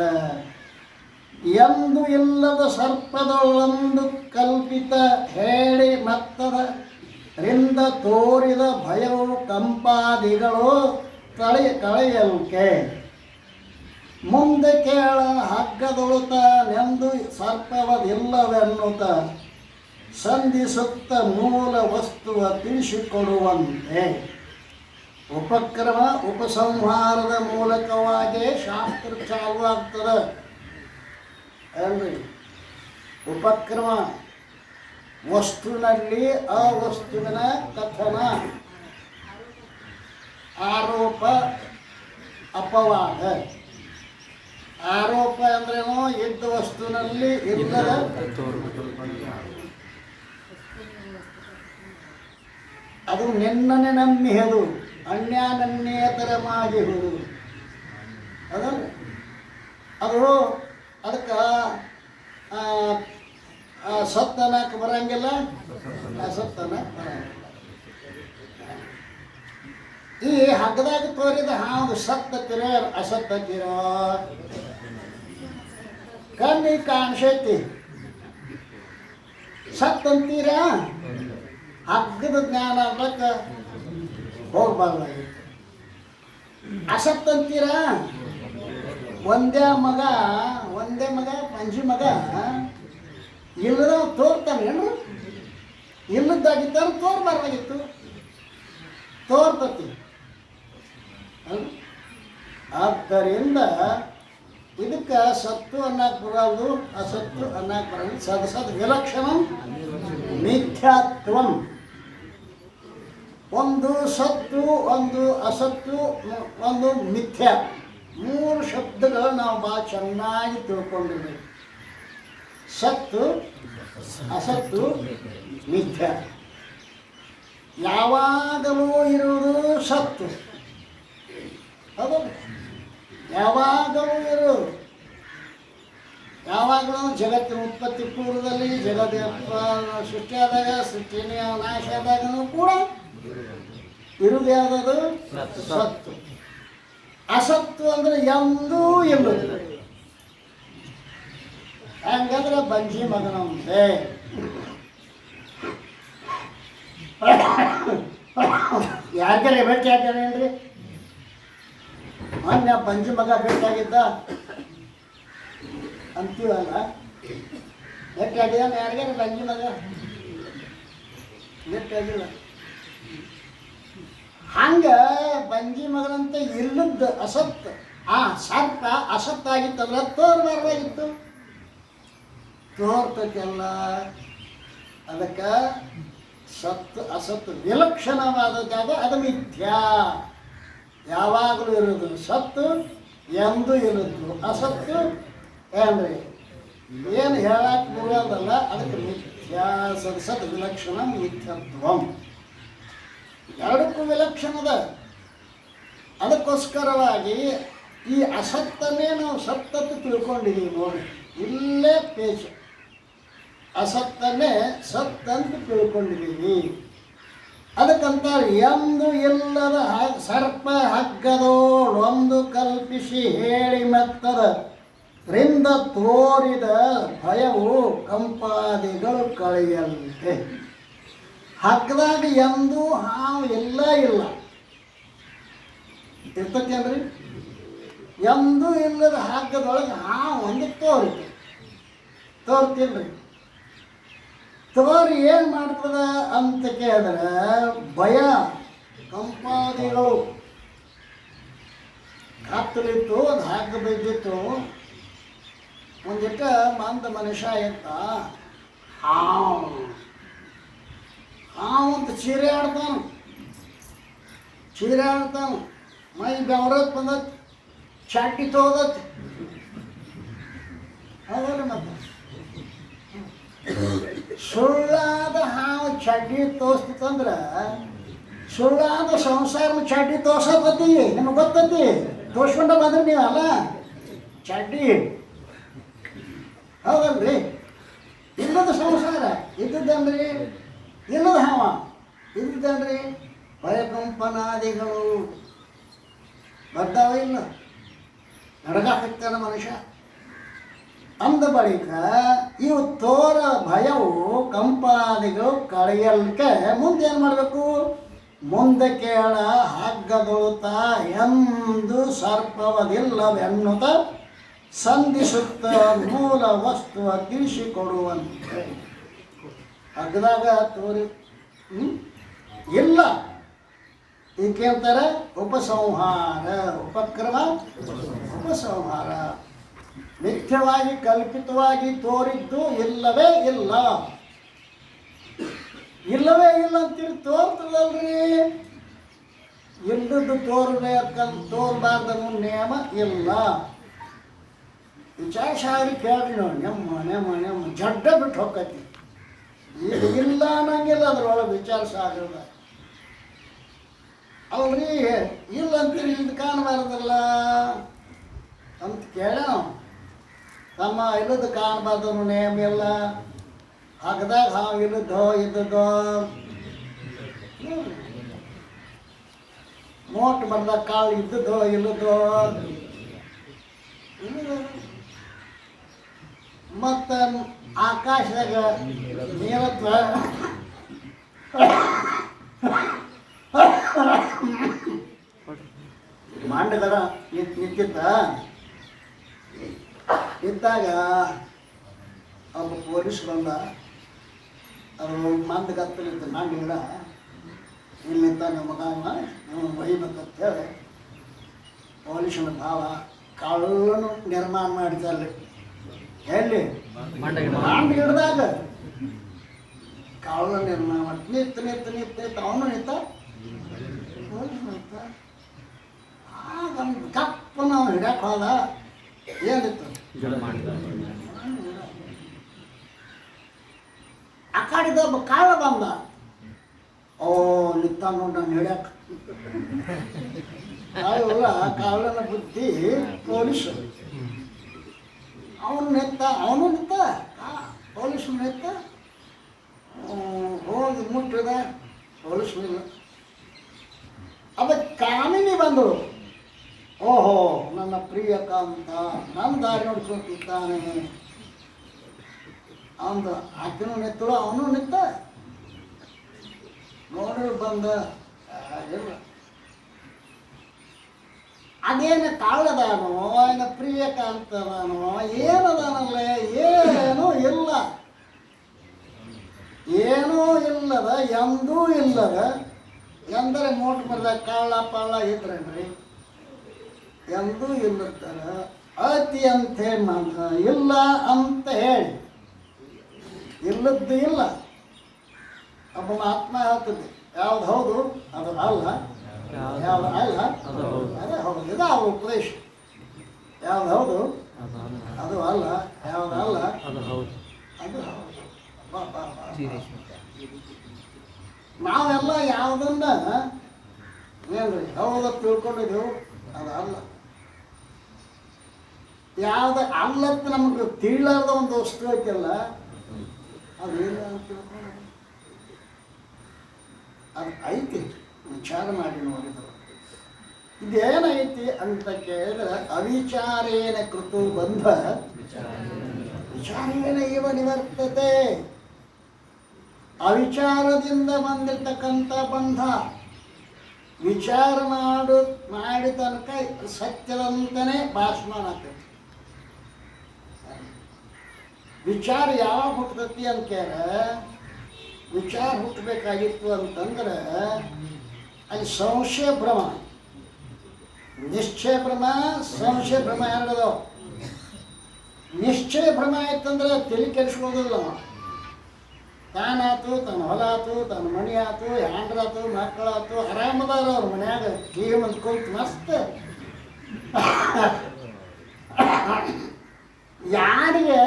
A: ಎಂದು ಇಲ್ಲದ ಸರ್ಪದೊಳೊಂದು ಕಲ್ಪಿತ ಹೇಳಿ ಮತ್ತದ ರಿಂದ ತೋರಿದ ಭಯವು ಕಂಪಾದಿಗಳು ಕಳೆಯಲ್ಕೆ. ಮುಂದೆ ಕೇಳ ಹಗ್ಗದೊಳುತ ನೆಂದು ಸರ್ಪವದಿಲ್ಲವೆನ್ನುತ್ತ ಸಂಧಿಸುತ್ತ ಮೂಲ ವಸ್ತುವ ತಿಳಿಸಿಕೊಡುವಂತೆ ಉಪಕ್ರಮ ಉಪಸಂಹಾರದ ಮೂಲಕವಾಗಿ ಶಾಸ್ತ್ರ ಚಾಲು ಆಗ್ತದೆ ಅಲ್ರಿ. ಉಪಕ್ರಮ ವಸ್ತುವಿನಲ್ಲಿ ಅವಸ್ತುವಿನ ಕಥನ, ಆರೋಪ ಅಪವಾದ. ಆರೋಪ ಅಂದ್ರೇನು? ಇದ್ದ ವಸ್ತುವಿನಲ್ಲಿ ಇಲ್ಲದ ಅದು ನಿನ್ನನೆ ನಂಬಿಹದು ಅನ್ಯಾನನ್ಯೇತರಮಾಗಿಹುದು. ಅದಲ್ಲ, ಅದು ಅದಕ್ಕೆ ಸತ್ತನಕ್ಕೆ ಬರಂಗಿಲ್ಲ, ಅಸತ್ತನ ಬರಂಗಿಲ್ಲ. ಈ ಹಗ್ಗದಾಗ ತೋರಿದ ಹಾವು ಸತ್ತತ್ತಿರೋ ಅಸತ್ತತ್ತಿರೋ ಕಣ್ಣಿಗೆ ಕಾಣಿಸೈತಿ. ಸತ್ತಂತೀರ ಹಗ್ಗದ ಜ್ಞಾನ ಆಗ್ಲಕ್ಕ ಹೋಗ್ಬಾರ್ದಾಗಿತ್ತು. ಅಸತ್ತಂತೀರ ಒಂದೇ ಮಗ ಪಂಜಿ ಮಗ ಇಲ್ಲದ ತೋರ್ತಾನೇನು? ಇಲ್ಲದಾಗಿದ್ದ ತೋರ್ಬಾರ್ದಾಗಿತ್ತು, ತೋರ್ತತಿ. ಆದ್ದರಿಂದ ಇದಕ್ಕೆ ಸತ್ತು ಅನ್ನಕ್ಕೆ ಬರೋದು, ಅಸತ್ತು ಅನ್ನಕ್ಕೆ ಬರೋದು. ಸದಸದ್ ವಿಲಕ್ಷಣಂ ಮಿಥ್ಯಾತ್ವಂ. ಒಂದು ಸತ್ತು, ಒಂದು ಅಸತ್ತು, ಒಂದು ಮಿಥ್ಯ. ಮೂರು ಶಬ್ದಗಳು ನಾವು ಭಾಳ ಚೆನ್ನಾಗಿ ತಿಳ್ಕೊಂಡಿದ್ದೀವಿ. ಸತ್ತು, ಅಸತ್ತು, ಮಿಥ್ಯ. ಯಾವಾಗಲೂ ಇರುವುದು ಸತ್ತು, ಅದು ಯಾವಾಗಲೂ ಇರೋದು. ಯಾವಾಗಲೂ ಜಗತ್ತಿನ ಉತ್ಪತ್ತಿ ಪೂರ್ವದಲ್ಲಿ, ಜಗದ ಸೃಷ್ಟಿಯಾದಾಗ, ಸೃಷ್ಟಿಯ ನಾಶ ಆದಾಗೂ ಕೂಡ ಇರುವುದು ಯಾವುದದು? ಸತ್ತು. ಅಸತ್ತು ಅಂದರೆ ಎಂದೂ ಇಲ್ಲದು. ಹಂಗಂದ್ರೆ ಬಂಜಿ ಮಗನಂತೆ. ಯಾರಿಗಾರ ಭೇಟಿ ಆಗ್ಯಾರೇನ್ರಿ? ಮೊನ್ನೆ ಬಂಜಿ ಮಗ ಭೇಟಿಯಾಗಿದ್ದ ಅಂತೀವಲ್ಲ, ಭೇಟಿ ಆಗಿದ್ದಾನೆ ಯಾರಿಗಾರ ಬಂಜಿ ಮಗ ಭೇಟಿ ಆಗಿಲ್ಲ. ಹಂಗ ಬಂಜಿ ಮಗನಂತೆ ಇಲ್ಲದ್ದು ಅಸತ್. ಆ ಸರ್ಪ ಅಸತ್ತಾಗಿತ್ತಂದ್ರೆ ತೋರ್ಬಾರ್ದಾಗಿತ್ತು, ತೋರ್ತಕ್ಕೆಲ್ಲ. ಅದಕ್ಕೆ ಸತ್ತು ಅಸತ್ತು ವಿಲಕ್ಷಣವಾದದ್ದಾದ ಅದು ಮಿಥ್ಯಾ. ಯಾವಾಗಲೂ ಇರೋದು ಸತ್ತು, ಎಂದೂ ಇರೋದು ಅಸತ್ತು. ಏನ್ರಿ ಏನು ಹೇಳಕ್ಕೆ ಬರುವುದಲ್ಲ, ಅದಕ್ಕೆ ಮಿಥ್ಯಾ. ಸತ್ ವಿಲಕ್ಷಣ ಮಿಥ್ಯತ್ವಂ ಎರಡಕ್ಕೂ ವಿಲಕ್ಷಣದ. ಅದಕ್ಕೋಸ್ಕರವಾಗಿ ಈ ಅಸತ್ತನ್ನೇ ನಾವು ಸತ್ತತ್ತು ತಿಳ್ಕೊಂಡಿದ್ದೀವಿ ನೋಡಿ. ಇಲ್ಲೇ ಪೇಜ್ ಅಸತ್ತನ್ನೇ ಸತ್ತಂತ ತಿಳ್ಕೊಂಡಿದ್ದೀವಿ. ಅದಕ್ಕಂತ ಎಂದು ಇಲ್ಲದ ಸರ್ಪ ಹಗ್ಗದೋಳು ಒಂದು ಕಲ್ಪಿಸಿ ಹೇಳಿ ಮೆತ್ತದ ರಿಂದ ತೋರಿದ ಭಯವು ಕಂಪಾದಿಗಳು ಕಳೆಯಂತೆ. ಹಗ್ಗದಾಗ ಎಂದೂ ಹಾವು ಎಲ್ಲ ಇಲ್ಲ ಇರ್ತೈತೇನ್ರಿ? ಎಂದೂ ಇಲ್ಲದ ಹಗ್ಗದೊಳಗೆ ಹಾವು ಒಂದು ತೋರ್ತಿಲ್ರಿ. ತೋರಿ ಏನು ಮಾಡ್ತದ ಅಂತ ಕೇಳಿದ್ರೆ ಭಯ. ಕಂಪಾದಿಗಳು ಕತ್ತಲಿತ್ತು, ಅದು ಹಗ್ಗ ಬಿದ್ದಿತ್ತು. ಒಂದಿಟ್ಟ ಮಂದ ಮನುಷ್ಯ ಇತ್ತ, ಹಾವು ಅಂತ ಚೀರಾಡ್ತಾನ. ಮೈ ಬೆವರತ್ ಬಂದತ್, ಚಾಟಿ ತೋದತ್. ಹೌದಲ್ಲ? ಮತ್ತೆ ಸುಳ್ಳಾದ ಹಾವು ಚಡ್ಡಿ ತೋರಿಸ್ತಂದ್ರೆ ಸುಳ್ಳಾದ ಸಂಸಾರ ಚಡ್ಡಿ ತೋರ್ಸತ್ತಿ. ನಿಮಗೆ ಗೊತ್ತತಿ, ತೋರ್ಸ್ಕೊಂಡ ಬಂದ್ರಿ ನೀವು ಅಲ್ಲ ಚಡ್ಡಿ. ಹೌದಲ್ರಿ? ಇಲ್ಲದ ಸಂಸಾರ ಇದ್ದದ್ದನ್ರಿ, ಇಲ್ಲದ ಹಾವ ಇದ್ದದ್ದನ್ರಿ. ಭಯಕಂಪನಾದಿಗಳು ಬರ್ತಾವ ಇಲ್ಲ, ನಡಗಾಕ್ತಾನ ಮನುಷ್ಯ. ಅಂದ ಬಳಿಕ ಇವು ತೋರ ಭಯವು ಕಂಪಾದಿಗಳು ಕಳೆಯಲ್ಕೆ ಮುಂದೆ ಏನು ಮಾಡಬೇಕು? ಮುಂದೆ ಕೇಳ ಹಗ್ಗದೊಳುತ್ತ ಎಂದು ಸರ್ಪವದಿಲ್ಲವೆನ್ನುತ್ತ ಸಂಧಿಸುತ್ತ ಮೂಲ ವಸ್ತುವ ತಿಳಿಸಿಕೊಡುವಂತೆ. ಹಗ್ಗದಾಗ ತೋರಿ ಇಲ್ಲ ಏಕೆ ಅಂತಾರೆ? ಉಪಸಂಹಾರ, ಉಪಕ್ರಮ ಉಪಸಂಹಾರ. ಮಿಥ್ಯವಾಗಿ ಕಲ್ಪಿತವಾಗಿ ತೋರಿದ್ದು ಇಲ್ಲವೇ ಇಲ್ಲ. ಇಲ್ಲವೇ ಇಲ್ಲ ಅಂತೀರಿ, ತೋರ್ತದಲ್ರಿ. ಇಲ್ಲದ್ದು ತೋರಬಾರ್ದನ್ನು ನಿಯಮ ಇಲ್ಲ. ವಿಚಾರಶಾಲಿ ಕೇಳ್ರಿ ನೋಡಿ, ನೆಮ್ಮ ಜಡ್ಡ ಬಿಟ್ಟು ಹೋಗ್ತೈತಿ. ಈಗ ಇಲ್ಲ ಅನ್ನಂಗಿಲ್ಲ ಅದ್ರೊಳಗೆ ವಿಚಾರ ಸಾಗಲ್ಲ ಅಲ್ರಿ. ಇಲ್ಲ ಅಂತೀರಿ, ಇದು ಕಾಣಬಾರ್ದಲ್ಲ ಅಂತ ಕೇಳ ತಮ್ಮ. ಇಲ್ಲದ್ದು ಕಾಣಬಾರ್ದನ್ನು ನೇಮ ಇಲ್ಲ. ಹಗ್ಗದಾಗ ಹಾವು ಇಲ್ಲದೋ ಇದ್ದದೋ, ಮೋಟ್ ಬರ್ದಾಗ ಕಾಳು ಇದ್ದದೋ ಇಲ್ಲದೋ. ಮತ್ತು ಆಕಾಶದಾಗ ನೀರತ್ವ ಮಂಡಗಡ ನಿಂತಿದ್ದ ಇದ್ದಾಗ ಒಬ್ಬ ಪೊಲೀಸ್ ಬಂದ. ಅವರು ಮಂದ ಗತ್ತಲಿದ್ದ ಮಂಡಿ ಗಿಡ ಇಲ್ಲಿ ನಿಂತ ನಮ್ಮ ಮಗ ನೀವು ಒಯ್ಬೇಕಂತ ಹೇಳಿ ಪೊಲೀಸನ ಭಾವ ಕಳ್ಳನು ನಿರ್ಮಾಣ ಮಾಡಿದ್ದಾರೆ. ಎಲ್ಲಿ? ಮಂಡಿ ಗಿಡದಾಗ ಕಳ್ಳ ನಿರ್ಮಾಣ ಮಾಡಿ ನಿತ್ತ ಅವನು ನಿಂತ ಆಗ ಕಪ್ಪ ನಾವು ಹಿಡ್ಯಾಕೆ ಹೋದ. ಏನಿತ್ತು? ಆ ಕಡೆದ ಒಬ್ಬ ಕಾಳ ಬಂದ. ಓ ನಿಂತ ನೋಡಿ ನಾನು ಹಿಡ್ಯಾಕ. ಅಲ್ಲ, ಕಾಳನ ಬುದ್ಧಿ ಪೊಲೀಸ್. ಅವನು ನಿಂತ ಪೊಲೀಸ್ ನಿಂತ. ಹೋಗಿ ಮುಟ್ಟಿದ, ಪೊಲೀಸ್ ಇಲ್ಲ. ಅದ ಕಾಮಿನಿ ಬಂದಳು. ಓಹೋ ನನ್ನ ಪ್ರಿಯ ಕಾಂತ ನನ್ನ ದಾರಿ ನೋಡ್ಕೊತಿದ್ದಾನೆ ಅವನು ಆಕೆನೂ ನಿತ್ತಳು ಅವನು ನಿಂತ ನೋಡಿ ಬಂದ ಇಲ್ಲ ಅದೇನು ಕಾಳದಾನೋ ಏನ ಪ್ರಿಯ ಕಾಂತದಾನೋ ಏನದಾನಲ್ಲ ಏನೂ ಇಲ್ಲ ಏನೂ ಇಲ್ಲದ ಎಂದೂ ಇಲ್ಲದ ಎಂದರೆ ಮೋಟ್ ಬರ್ದಾಗ ಕಾಳ ಪಾಳ ಇದ್ರೇನ್ರಿ ಎಂದೂ ಇಲ್ಲತ್ತಾರ ಅತಿ ಅಂತ ಹೇಳಿ ನಾನು ಇಲ್ಲ ಅಂತ ಹೇಳಿ ಇಲ್ಲದ್ದು ಇಲ್ಲ ಒಬ್ಬ ಆತ್ಮ ಹೇಳ್ತದೆ ಯಾವ್ದು ಹೌದು ಅದು ಅಲ್ಲ ಯಾವ್ದು ಅಲ್ಲ ಅದೇ ಹೌದು ಇದು ಅವ್ರ ಉಪದೇಶ ಯಾವ್ದು ಹೌದು ಅದು ಅಲ್ಲ ಯಾವ್ದು ಅಲ್ಲ ಅದು ಹೌದು ನಾವೆಲ್ಲ ಯಾವುದನ್ನ ಏನ್ರಿ ಹೌದು ತಿಳ್ಕೊಂಡಿದ್ದೆವು ಅದು ಅಲ್ಲ ಯಾವ್ದು ಅಲ್ಲತ್ತ ನಮ್ಗೆ ತಿಳಿಲಾರ್ದ ಒಂದು ವಸ್ತು ಐತಲ್ಲ ಅದೇನು ಅಂತ ತಿಳ್ಕೊಂಡು ಅದು ಐತಿ ವಿಚಾರ ಮಾಡಿ ನೋಡಿದ್ರು ಇದೇನೈತಿ ಅಂತ ಕೇಳಿದ್ರೆ ಅವಿಚಾರೇನ ಕೃತು ಬಂಧ ವಿಚಾರೇನ ಇವ ನಿವರ್ತತೆ ಅವಿಚಾರದಿಂದ ಬಂದಿರ್ತಕ್ಕಂಥ ಬಂಧ ವಿಚಾರ ಮಾಡಿ ತನಕ ಸತ್ಯದಂತನೇ ಭಾಷಣ ಆಗ್ತೈತಿ ವಿಚಾರ ಯಾವಾಗ ಹುಟ್ಟತೈತಿ ಅಂತ ಕೇಳ ವಿಚಾರ ಹುಟ್ಟಬೇಕಾಗಿತ್ತು ಅಂತಂದ್ರೆ ಅಲ್ಲಿ ಸಂಶಯ ಭ್ರಮ ನಿಶ್ಚಯ ಭ್ರಮ ಸಂಶಯ ಭ್ರಮ ಎರಡದು ನಿಶ್ಚಯ ಭ್ರಮ ಆಯ್ತಂದ್ರೆ ತಲೆ ಕೆಡಿಸ್ಕೋದಿಲ್ಲ ತಾನಾತು ತನ್ನ ಹೊಲ ಆತು ತನ್ನ ಮನೆ ಆತು ಹ್ಯಾಂಡ್ರಾತು ಮಕ್ಕಳಾತು ಆರಾಮದಾರ ಅವ್ರ ಮನ್ಯಾಗ ಟಿವಿ ಮುಂದೆ ಕುಂತು ಮಸ್ತ್ ಯಾರಿಗೆ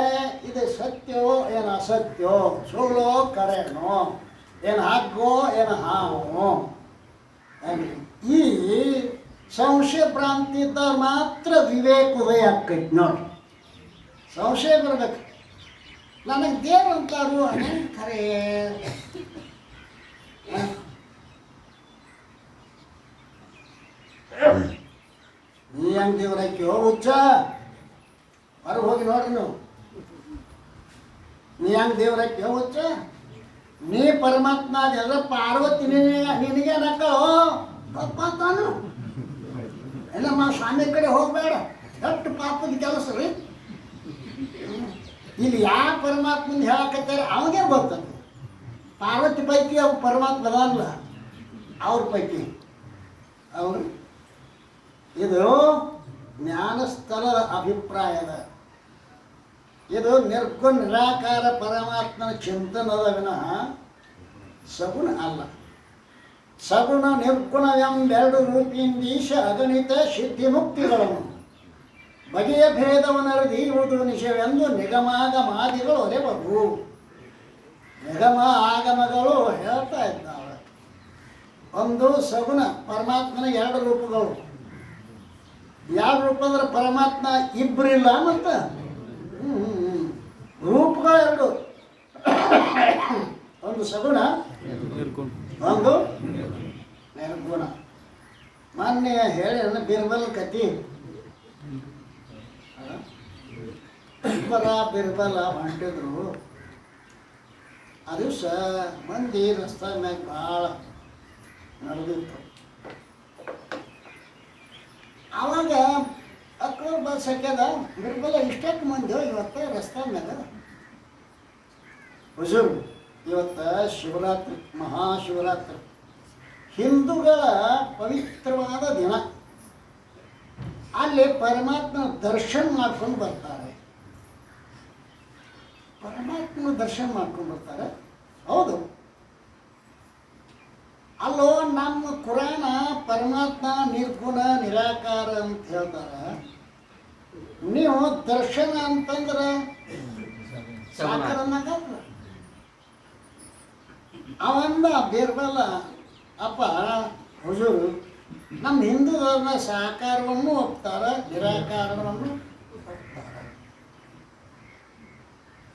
A: ಇದು ಸತ್ಯವೋ ಏನು ಅಸತ್ಯವೋ ಸುಳ್ಳೋ ಕರೆನೋ ಏನು ಹಗ್ಗೋ ಏನು ಹಾವೋ ಈ ಸಂಶಯ ಭ್ರಾಂತಿ ಇದ್ದವ್ರು ಮಾತ್ರ ವಿವೇಕ ಉದಯ ಆಕ್ಕೈತಿ ನೋಡಿ ಸಂಶಯ ಬರ್ಬೇಕು ನನಗೆ ದೇವ್ರು ಅಂತಾರು ಅನೇಕ ಖರೆ ನೀ ಹೆಂಗೆ ದೇವ್ರಾಕಿ ಹುಚ್ಚ ಹೊರಗೆ ಹೋಗಿ ನೋಡ್ರಿ ನೀವು ನೀ ಹೆಂಗೆ ದೇವ್ರಾಕಿ ಹುಚ್ಚ ನೀ ಪರಮಾತ್ಮ ಅದೆಲ್ಲ ಪಾರ್ವತಿ ನಿನಗೆ ನಕ್ಕೋ ಪಪ್ಪ ತಾನು ಎಲ್ಲ ಸ್ವಾಮಿ ಕಡೆ ಹೋಗಬೇಡ ಎಷ್ಟು ಪಾಪದ ಕೆಲಸ ರೀ ಇಲ್ಲಿ ಯಾವ ಪರಮಾತ್ಮನ ಹೇಳಕತ್ತಾರೆ ಅವನಿಗೆ ಗೊತ್ತದ ಪಾರ್ವತಿ ಪೈಕಿ ಅವು ಪರಮಾತ್ಮ ಅಲ್ಲ ಅವ್ರ ಪೈಕಿ ಅವರು ಇದು ಜ್ಞಾನಸ್ಥಳದ ಅಭಿಪ್ರಾಯದ ಇದು ನಿರ್ಗುಣ ನಿರಾಕಾರ ಪರಮಾತ್ಮನ ಚಿಂತನದ ವಿನಃ ಸಗುಣ ಅಲ್ಲ ಸಗುಣ ನಿರ್ಗುಣ ಎಂಬೆರಡು ರೂಪಿಯಿಂದ ಈಶ ಅಗಣಿತ ಸಿದ್ಧಿ ಮುಕ್ತಿಗಳನ್ನು ಬಗೆಯ ಭೇದವನ್ನರಿಯುವುದು ನಿಶವೆಂದು ನಿಗಮಾಗಮಾದಿಗಳು ಒರೆಬರು ನಿಗಮ ಆಗಮಗಳು ಹೇಳ್ತಾ ಇದ್ದಾವೆ ಒಂದು ಸಗುಣ ಪರಮಾತ್ಮನ ಎರಡು ರೂಪಗಳು ಯಾವ ರೂಪ ಅಂದ್ರೆ ಪರಮಾತ್ಮ ಇಬ್ಬರಿಲ್ಲ ಮತ್ತು ರೂಪಗಳು ಎರಡು ಒಂದು ಸಗುಣ ಒಂದು ನಿರ್ಗುಣ ಮೊನ್ನೆ ಹೇಳಿ ನನ್ನ ಬಿರ್ಬಲ್ ಕತಿ ಬಿರ್ಬಲ ಹೊಂಟಿದ್ರು ಆ ದಿವಸ ಮಂದಿ ರಸ್ತೆ ಮ್ಯಾಗ ಭಾಳ ನಡೆದಿತ್ತು ಆವಾಗ ಅಕ್ರೂರ್ ಬಸ್ ಹಾಕ್ಯದ ಬಿರ್ಬಲ ಇಷ್ಟಕ್ಕೆ ಮಂದಿ ಇವತ್ತು ರಸ್ತೆ ಮ್ಯಾಗ ಹುಜೂರ್ ಇವತ್ತು ಶಿವರಾತ್ರಿ ಮಹಾಶಿವರಾತ್ರಿ ಹಿಂದೂಗಳ ಪವಿತ್ರವಾದ ದಿನ ಅಲ್ಲಿ ಪರಮಾತ್ಮನ ದರ್ಶನ ಮಾಡ್ಕೊಂಡು ಬರ್ತಾರೆ ಪರಮಾತ್ಮನ ದರ್ಶನ ಮಾಡ್ಕೊಂಡು ಬರ್ತಾರೆ ಹೌದು ಅಲ್ಲೋ ನಮ್ಮ ಕುರಾನ ಪರಮಾತ್ಮ ನಿರ್ಗುಣ ನಿರಾಕಾರ ಅಂತ ಹೇಳ್ತಾರೆ ನೀವು ದರ್ಶನ ಅಂತಂದ್ರೆ ಸಾಕಾರ ಅನ್ನಂಗಾದ್ರೆ ಅವಂದ ಬೇರ್ಬಲ್ಲ ಅಪ್ಪ ಹುಜೂರು ನಮ್ಮ ಹಿಂದೂ ಧರ್ಮ ಸಾಕಾರವನ್ನು ಒಪ್ತಾರೆ ನಿರಾಕಾರವನ್ನು ಒಪ್ತಾರೆ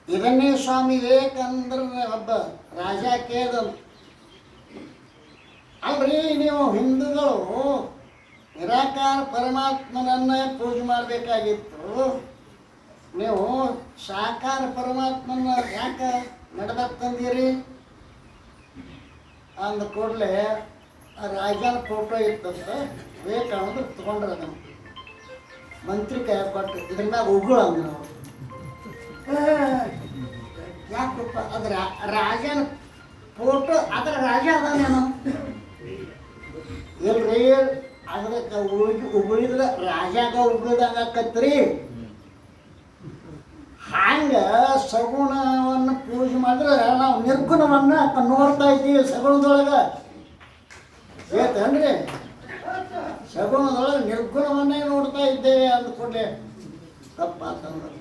A: ಇದನ್ನೇ ಸ್ವಾಮಿ ವಿವೇಕಾನಂದರ ಒಬ್ಬ ರಾಜ ಕೇಳಿದ ಅಲ್ರಿ ನೀವು ಹಿಂದೂಗಳು ನಿರಾಕಾರ ಪರಮಾತ್ಮನನ್ನ ಪೂಜೆ ಮಾಡಬೇಕಾಗಿತ್ತು. ನೀವು ಸಾಕಾರ ಪರಮಾತ್ಮನ ಯಾಕೆ ನಡೆದಕ್ಕೆ ತಂದಿರಿ ಅಂದ ಕೂಡಲೇ ಆ ರಾಜನ ಫೋಟೋ ಇತ್ತಂತ ಬೇಕಾದ್ರೆ ತೊಗೊಂಡ್ರೆ ನಾವು ಮಂತ್ರಿ ಕೈ ಕೊಟ್ಟು ಇದ್ರ ಮ್ಯಾಗ ಉಗುಳು ಅಂದ ನಾವು. ಯಾಕಪ್ಪ ಅದ್ರ ರಾಜನ ಫೋಟೋ ಅದರ ರಾಜ ಅದಾನೇನು ಇಲ್ರಿ, ಅದಕ್ಕೆ ಉಗುಳಿದ್ರೆ ರಾಜಾಗ ಉಗುಳ್ದಂಗ ಆಕತ್ರಿ. ಹಂಗ ಸಗುಣವನ್ನು ಪೂಜೆ ಮಾಡಿದ್ರೆ ನಾವು ನಿರ್ಗುಣವನ್ನು ನೋಡ್ತಾ ಇದ್ದೀವಿ ಸಗುಣದೊಳಗೆ. ಏತನ್ರಿ ಸಗುಣದೊಳಗೆ ನಿರ್ಗುಣವನ್ನೇ ನೋಡ್ತಾ ಇದ್ದೇವೆ ಅಂದ್ಕೊಂಡೆ ತಪ್ಪಾತಂದ್ರೆ.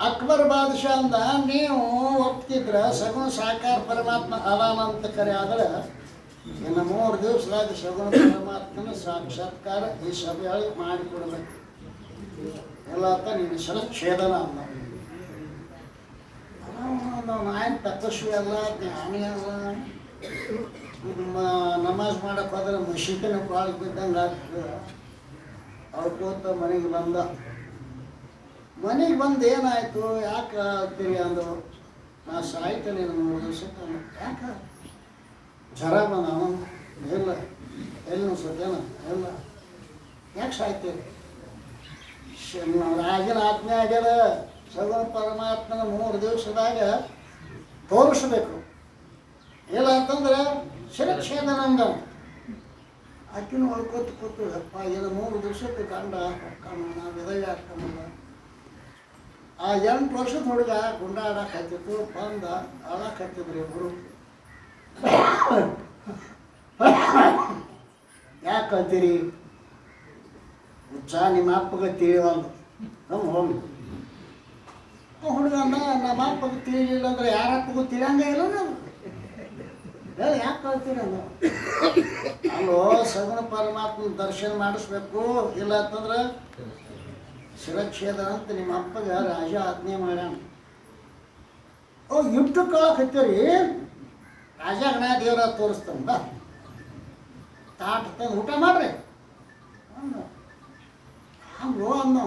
A: ಅಕ್ಬರ್ ಬಾದಶಾ ಅಂದ, ನೀವು ಒಪ್ತಿದ್ರ ಸಗುಣ ಸಾಕಾರ ಪರಮಾತ್ಮ ಅದಾನ ಅಂತ ಕರೆ ಆದ್ರೆ ಇನ್ನು 3 ದಿವಸದಾಗ ಸಗುಣ ಪರಮಾತ್ಮನ ಸಾಕ್ಷಾತ್ಕಾರ ಈ ಸಭೆಯೊಳಗೆ ಮಾಡಿಕೊಡ್ಬೇಕು. ಎಲ್ಲ ನೀನು ಶಿರಚ್ಛೇದನ ಅಂದ. ನಾಯನ್ ತಪಸ್ವಿ ಅಲ್ಲ, ಜ್ಞಾನಿ ಅಲ್ಲ, ನಮಾಜ್ ಮಾಡಕ್ಕೆ ಹೋದ್ರೆ ಮಸೀದಿನ ಕಾಲಿಗೆ ಬಿದ್ದಂಗೆ ಆಗ್ತದೆ. ಅವ್ಕೋತ ಮನೆಗೆ ಬಂದ. ಮನೆಗೆ ಬಂದು ಏನಾಯಿತು, ಯಾಕೆ ಆಗ್ತೀರಿ ಅಂದರು. ನಾ ಸಾಯ್ತೇನೆ 3 ದಿವಸಕ್ಕೆ. ಯಾಕೆ ಜ್ವರ ಬಂದ ಇಲ್ಲ, ಎಲ್ಲಿ ಅನ್ಸತ್ತೇನ ಇಲ್ಲ, ಯಾಕೆ ಸಾಯ್ತೀರಿ? ರಾಜನ ಆಜ್ಞೆ ಆಗ್ಯದ ಸಗುಣ ಪರಮಾತ್ಮನ 3 ದಿವಸದಾಗ ತೋರಿಸ್ಬೇಕು. ಇಲ್ಲ ಅಂತಂದ್ರೆ ಶಿರಚ್ಛೇದನ ಅಂದ. ಆಕಿನ ಹೊಳ್ಕೊತ ಕೂತು ಅಪ್ಪ ಏನು 3 ದಿವಸಕ್ಕೆ ಗಂಡ ಹೊಕ್ಕಮ್ಮ ವಿಧವೆ ಹಾಕಮ್ಮಲ್ಲ. ಆ 8 ವರ್ಷದ ಹುಡುಗ ಗುಂಡಾಡಕ್ಕೆ ಹತ್ತಿತ್ತು. ಬಂದ ಅಳಕ್ಕೆ ಹತ್ತಿದ್ರು ಇಬ್ಬರು. ಯಾಕೆ ಅಂತೀರಿ? ಹುಚ್ಚ ನಿಮ್ಮ ಅಪ್ಪಗೆ ತಿಳಿವಲ್ದು. ನಮ್ಮ ಹೋಗಿ ಹುಡುಗ ಅಂದ, ನಮ್ಮ ಅಪ್ಪಗೆ ತಿಳಿಲಿಲ್ಲ ಅಂದ್ರೆ ಯಾರ ಅಪ್ಪಗೂ ತಿಳಿಯಂಗೆ ಇಲ್ಲ ನಾವು. ಹೇಳಿ ಯಾಕೆ ಕಳ್ತೀರಿ ಅಂದ. ಅಲ್ಲೋ ಸಗುಣ ಪರಮಾತ್ಮನ ದರ್ಶನ ಮಾಡಿಸ್ಬೇಕು. ಇಲ್ಲ ಅಂತಂದ್ರೆ ಶಿರಚ್ಛೇದನ ಅಂತ ನಿಮ್ಮ ಅಪ್ಪಗೆ ರಾಜ ಆಜ್ಞೆ ಮಾಡ್ಯಾನ. ಯುದ್ಧ ಕಳಕ್ಕೆ ಹತ್ತೀರಿ, ರಾಜ ಗಣ ದೇವರ ತೋರಿಸ್ತಾನ. ಬಾ ತಾಟ್ ತಂದು ಊಟ ಮಾಡ್ರಿ ಹಂಗೋ ಅನ್ನೋ.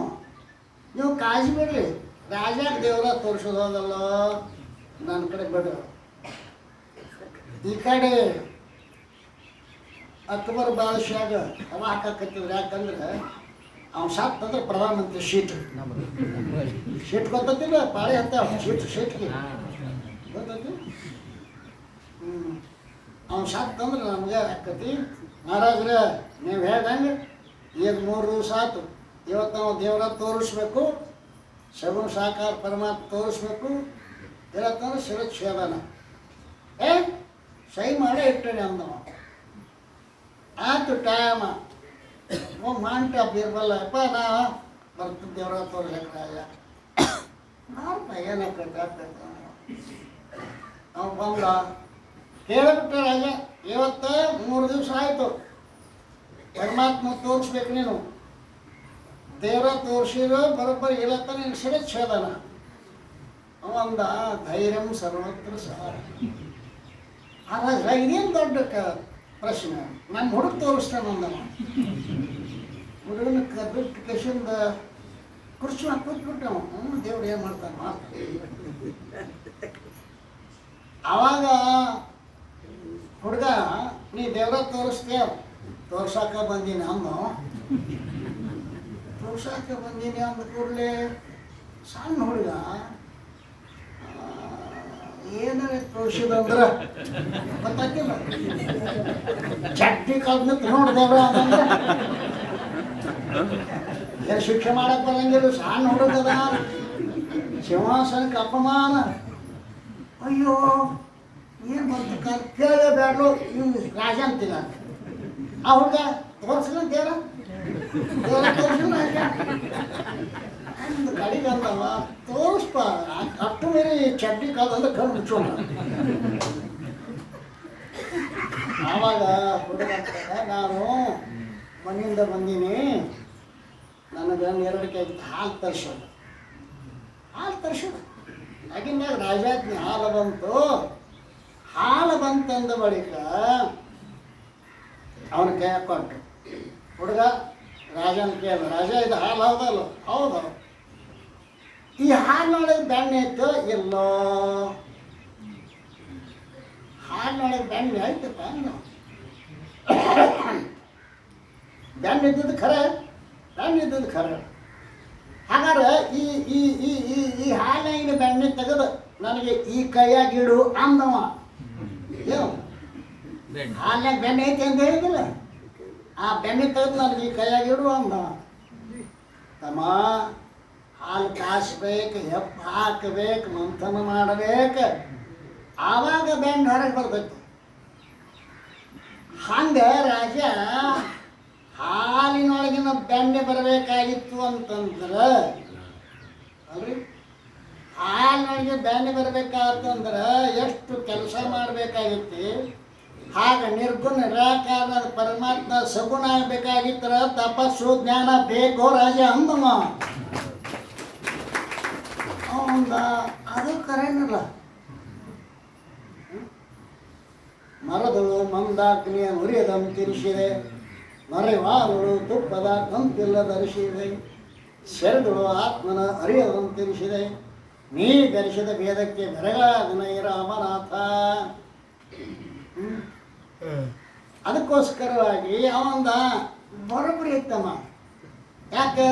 A: ನೀವು ಕಾಜಿ ಬಿಡ್ರಿ, ರಾಜಾಗ ದೇವರ ತೋರಿಸೋದಲ್ಲ ನನ್ನ ಕಡೆ ಬಿಡ್ರಿ. ಈ ಕಡೆ ಅಕ್ಬರ್ ಬಾದಶಾಗ ಅವ ಹಾಕತ್ತಿದ್ರು. ಯಾಕಂದ್ರೆ ಅವ್ನು ಸಾಕ್ತಂದ್ರೆ ಪ್ರಧಾನಮಂತ್ರಿ ಶೀಟ್ ಗೊತ್ತಿಲ್ಲ, ಪಾಳೆ ಹತ್ತ ಶೀಟ್ಗೆ ಗೊತ್ತೈತಿ. ಅವ್ನು ಸಾಕ್ತಂದ್ರೆ ನಮಗೆ ಹಾಕತಿ. ಮಹಾರಾಜ್ರೆ ನೀವು ಹೇಳ್ದಂಗೆ ಈಗ 3 ದಿವಸ ಆಯ್ತು. ಇವತ್ತು ನಾವು ದೇವರ ತೋರಿಸ್ಬೇಕು, ಸಗುಣ ಸಾಕಾರ ಪರಮಾತ್ಮ ತೋರಿಸ್ಬೇಕು. ಹೇಳತ್ತಂದ್ರೆ ಶಿರಚ್ಛೇದನ ಸಹಿ ಮಾಡೇ ಇಟ್ಟೇನೆ ಅಂದವ. ಆಯ್ತು ಟೈಮ ಮಾಂಟ ಬೀರ್ಬಲ್ಲ ಅಪ್ಪ ನಾ ಬರ್ತೀನಿ ದೇವರ ತೋರಿಸಕ್ಕೆ ರಾಜ ನಾರಪ್ಪ ಏನಕ್ಕೆ ಅವ್ನು ಬಂದ. ಕೇಳಿಬಿಟ್ಟ ರಾಜ, ಇವತ್ತು 3 ದಿವಸ ಆಯಿತು, ಪರಮಾತ್ಮ ತೋರಿಸ್ಬೇಕು. ನೀನು ದೇವರ ತೋರಿಸಿರೋ ಬರೋಬ್ಬರಿ ಇಲ್ಲತ್ತ ನೀನು ಶಿರಚ್ಛೇದನ. ಅವಂದ ಧೈರ್ಯಂ ಸರ್ವತ್ರ ಸಹಾಯ. ಹಾಗಾದ್ರೆ ಇದೇನು ದೊಡ್ಡ ಪ್ರಶ್ನೆ. ನಮ್ಮ ಹುಡುಗ ತೋರಿಸ್ತಾನೆ ಅಂದವ. ಹುಡುಗನ ಬಿಟ್ಟು ಕಸಿಂದ ಕುರ್ಚಿ ಕೂತ್ಬಿಟ್ಟು ದೇವ್ರು ಏನು ಮಾಡ್ತಾನೆ ಆವಾಗ ಹುಡುಗ ನೀ ದೇವ್ರ ತೋರಿಸ್ತೇವ ತೋರ್ಸಾಕ ಬಂದೀನಿ ಅಂದ. ತೋರ್ಸಾಕ ಬಂದೀನಿ ಅಂದ ಕೂಡಲೇ ಸಣ್ಣ ಹುಡುಗ ಏನಾರ ತೋರಿಸಿದಂದ್ರೆ ಗೊತ್ತಾಗಿಲ್ಲ. ಚಟ್ನಿ ಕಲ್ದ ನೋಡ್ದೇವ್ರ ಅಂತಂದ್ರೆ ಏನು ಶಿಕ್ಷೆ ಮಾಡಕ್ಕೆ ಬರಂಗಿಲ್ಲ. ಸಣ್ಣ ಹುಡುಗದ ಸಿಂಹಾಸನಕ್ಕೆ ಅಪಮಾನ. ಅಯ್ಯೋ ಏನು ಬಂತು ಕೇಳೇ ಬೇಡಲು ಇವ್ನು ರಾಜ ಅಂತಿಲ್ಲ. ಆ ಹುಡುಗ ತೋರಿಸಿಲ್ಲ ದೇವ್ರ ತೋರಿಸಿಲ್ಲ ರಾಜ ಅಂದು ಕಡೆಗೆ ಅಂದಲ್ಲ ತೋರಿಸ್ಪ ಅಷ್ಟು ಮೇರೆ ಚಡ್ಡಿ ಕಾದಂದ್ರೆ ಕಣ್ಣು ಮುಚ್ಚೋಣ. ಆವಾಗ ಹುಡುಗ ನಾನು ಮನೆಯಿಂದ ಬಂದೀನಿ, ನನಗೆ 2 ಕೆಜಿ ಹಾಲು ತರಿಸೋದು. ಹಾಲು ತರಿಸೋದು ಆಗಿಂದಾಗ ರಾಜಾಜ್ಞೆ ಹಾಲು ಬಂತು. ಹಾಲು ಬಂತಂದ ಬಳಿಕ ಅವನ ಕೈ ಕೊಟ್ಟು ಹುಡುಗ ರಾಜನ ಕೇಳ, ರಾಜ ಇದು ಹಾಲು ಹೌದಲ್ಲ? ಹೌದು. ಈ ಹಾಲಿನೊಳಗೆ ಬೆಣ್ಣೆ ಇತ್ತು ಇಲ್ಲೋ? ಹಾಲಿನೊಳಗೆ ಬೆಣ್ಣೆ ಆಯ್ತಪ್ಪ. ಬೆಣ್ಣೆ ಇದ್ದದ್ದು ಖರೆ, ಬೆಣ್ಣೆ ಇದ್ದದ್ದು ಖರೆ. ಹಾಗಾದ್ರೆ ಈ ಈ ಈ ಈ ಈ ಹಾಲಿನ ಬೆಣ್ಣೆ ತೆಗೆದು ನನಗೆ ಈ ಕೈಯಾಗಿಡು ಅಂದವ. ಏನು ಹಾಲಿನಾಗ ಬೆಣ್ಣೆ ಐತಿ ಅಂತ ಹೇಳಿದಿಲ್ಲ, ಆ ಬೆಣ್ಣೆ ತೆಗೆದು ನನಗೆ ಈ ಕೈಯಾಗಿಡು ಅಂದವ. ತಮ್ಮ, ಹಾಲು ಕಾಸ್ಬೇಕು, ಹೆಪ್ಪು ಹಾಕಬೇಕು, ಮಂಥನ ಮಾಡಬೇಕು, ಆವಾಗ ಬೆಣ್ಣೆ ಹೊರಗೆ ಬರ್ತೈತಿ. ಹಂಗೆ ರಾಜ ಹಾಲಿನೊಳಗಿನ ಬೆಣ್ಣೆ ಬರಬೇಕಾಗಿತ್ತು ಅಂತಂದ್ರೆ, ಅಲ್ರಿ, ಹಾಲಿನೊಳಗೆ ಬೆಣ್ಣೆ ಬರಬೇಕಾತಂದ್ರೆ ಎಷ್ಟು ಕೆಲಸ ಮಾಡಬೇಕಾಗಿತ್ತು. ಆಗ ನಿರ್ಗುಣ ನಿರಾಕಾರ ಪರಮಾತ್ಮ ಸಗುಣ ಆಗಬೇಕಾಗಿತ್ತರ ತಪಸ್ಸು ಜ್ಞಾನ ಬೇಕೋ ರಾಜ ಅಂದವ. ಅವಂದ ಅದು ಕರೆನಲ್ಲ. ಮರದಳು ಮಂದಾಗ್ನಿಯ ಮುರಿಯದಂ ತಿರುಸಿದೆ, ಮರೆವಾದಳು ತುಪ್ಪದ ಕಂಪಿಲ್ಲ ಧರಿಸಿದೆ, ಸೆರೆದಳು ಆತ್ಮನ ಅರಿಯದಂ ತಿರುಸಿದೆ, ನೀ ಧರಿಸಿದ ಭೇದಕ್ಕೆ ಬೆರಗಾದನೈ ರಾಮನಾಥ. ಅದಕ್ಕೋಸ್ಕರವಾಗಿ ಅವಂದ ಬರೋಬ್ಬರಿ ಇತ್ತಮ್ಮ. ಯಾಕೆ?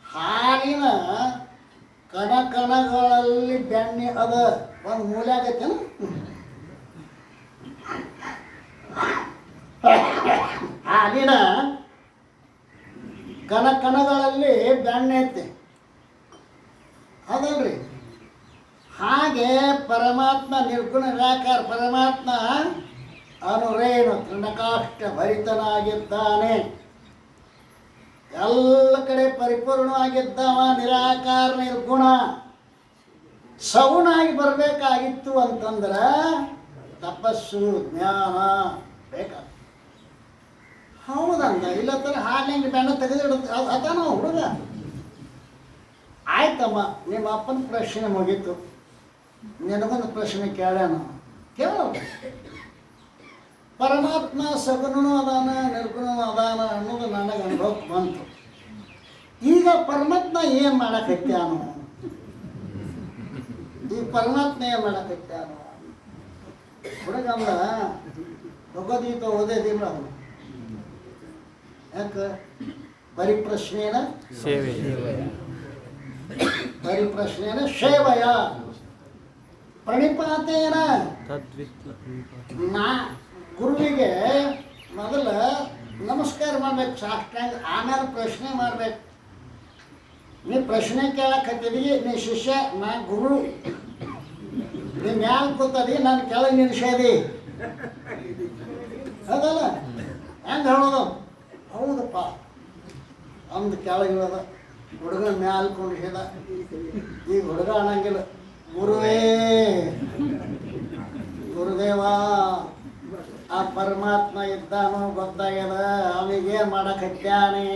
A: ಹಾಲಿನ ಕಣಕಣಗಳಲ್ಲಿ ಬೆಣ್ಣೆ ಅದ ಒಂದು ಮೂಲೆ ಆಗತ್ತೇನು? ಹಾಲಿನ ಕಣಕಣಗಳಲ್ಲಿ ಬೆಣ್ಣೆ ಐತೆ, ಹೌದಲ್ರಿ? ಹಾಗೆ ಪರಮಾತ್ಮ ನಿರ್ಗುಣ ನಿರಾಕಾರ ಪರಮಾತ್ಮ ಅನುರೇಣು ತೃಣಕಾಷ್ಟ ಭರಿತನಾಗಿದ್ದಾನೆ. ಎಲ್ಲ ಕಡೆ ಪರಿಪೂರ್ಣವಾಗಿದ್ದವ, ನಿರಾಕಾರ ನಿರ್ಗುಣ. ಸಗುಣಾಗಿ ಬರಬೇಕಾಗಿತ್ತು ಅಂತಂದ್ರೆ ತಪಸ್ಸು ಜ್ಞಾನ ಬೇಕಾದ. ಹೌದಂದ ಇಲ್ಲ ತರ ಹಾಲಿನ ಬೆಣ್ಣೆ ತೆಗೆದಿಡುತ್ತೆ ಅದಾನ ಹುಡುಗ. ಆಯ್ತಮ್ಮ, ನಿಮ್ಮ ಅಪ್ಪನ ಪ್ರಶ್ನೆ ಮುಗೀತು, ನಿನಗೊಂದು ಪ್ರಶ್ನೆ ಕೇಳ್ಯಾನ. ಕೇಳ, ಪರಮಾತ್ಮ ಸಗುಣನೂ ಅದಾನ ನಿರ್ಗುಣನೂ ಅದಾನ ಅನ್ನೋದು ನನಗೆ ಅನುಭವಕ್ಕೆ ಬಂತು. ಈಗ ಪರಮಾತ್ಮ ಏನು ಮಾಡಕತ್ಯಾನು? ಈ ಪರಮಾತ್ಮ ಏನು ಮಾಡಕತ್ಯಾನು? ಹುಡುಗಂದ ಭಗವದ್ಗೀತ ಓದೇದಿಲ್ಲ ಅವನು. ಯಾಕೆ? ಪರಿಪ್ರಶ್ನೇನ ಪರಿಪ್ರಶ್ನೇನ ಸೇವಯ ಪ್ರಣಿಪಾತೇನ. ನಾ ಗುರುವಿಗೆ ಮೊದಲು ನಮಸ್ಕಾರ ಮಾಡ್ಬೇಕು ಸಾಷ್ಟಾಂಗ, ಆಮೇಲೆ ಪ್ರಶ್ನೆ ಮಾಡ್ಬೇಕು. ನೀ ಪ್ರಶ್ನೆ ಕೇಳಕತ್ತಿದಿ, ನೀ ಶಿಷ್ಯ, ನಾ ಗುರು. ನೀ ಮ್ಯಾಲ ಕೂತದಿ, ನಾನು ಕೆಳಗೆ ನಿಲ್ಸೇದಿ, ಹೌದಲ್ಲ? ಹೆಂಗೆ ಹೇಳೋದು? ಹೌದಪ್ಪ ಅಂದು ಕೆಳಗಿಳದ ಹುಡುಗ ಮ್ಯಾಲ ಕುಂಡಿಸಿದ. ಈಗ ಹುಡುಗ ಅನ್ನಂಗಿಲ್ಲ, ಗುರುವೇ ಗುರುದೇವ ಆ ಪರಮಾತ್ಮ ಇದ್ದಾನೋ ಗೊತ್ತಾಗ್ಯದ, ಅವನಿಗೇನು ಮಾಡಕತ್ಯಾನೆ,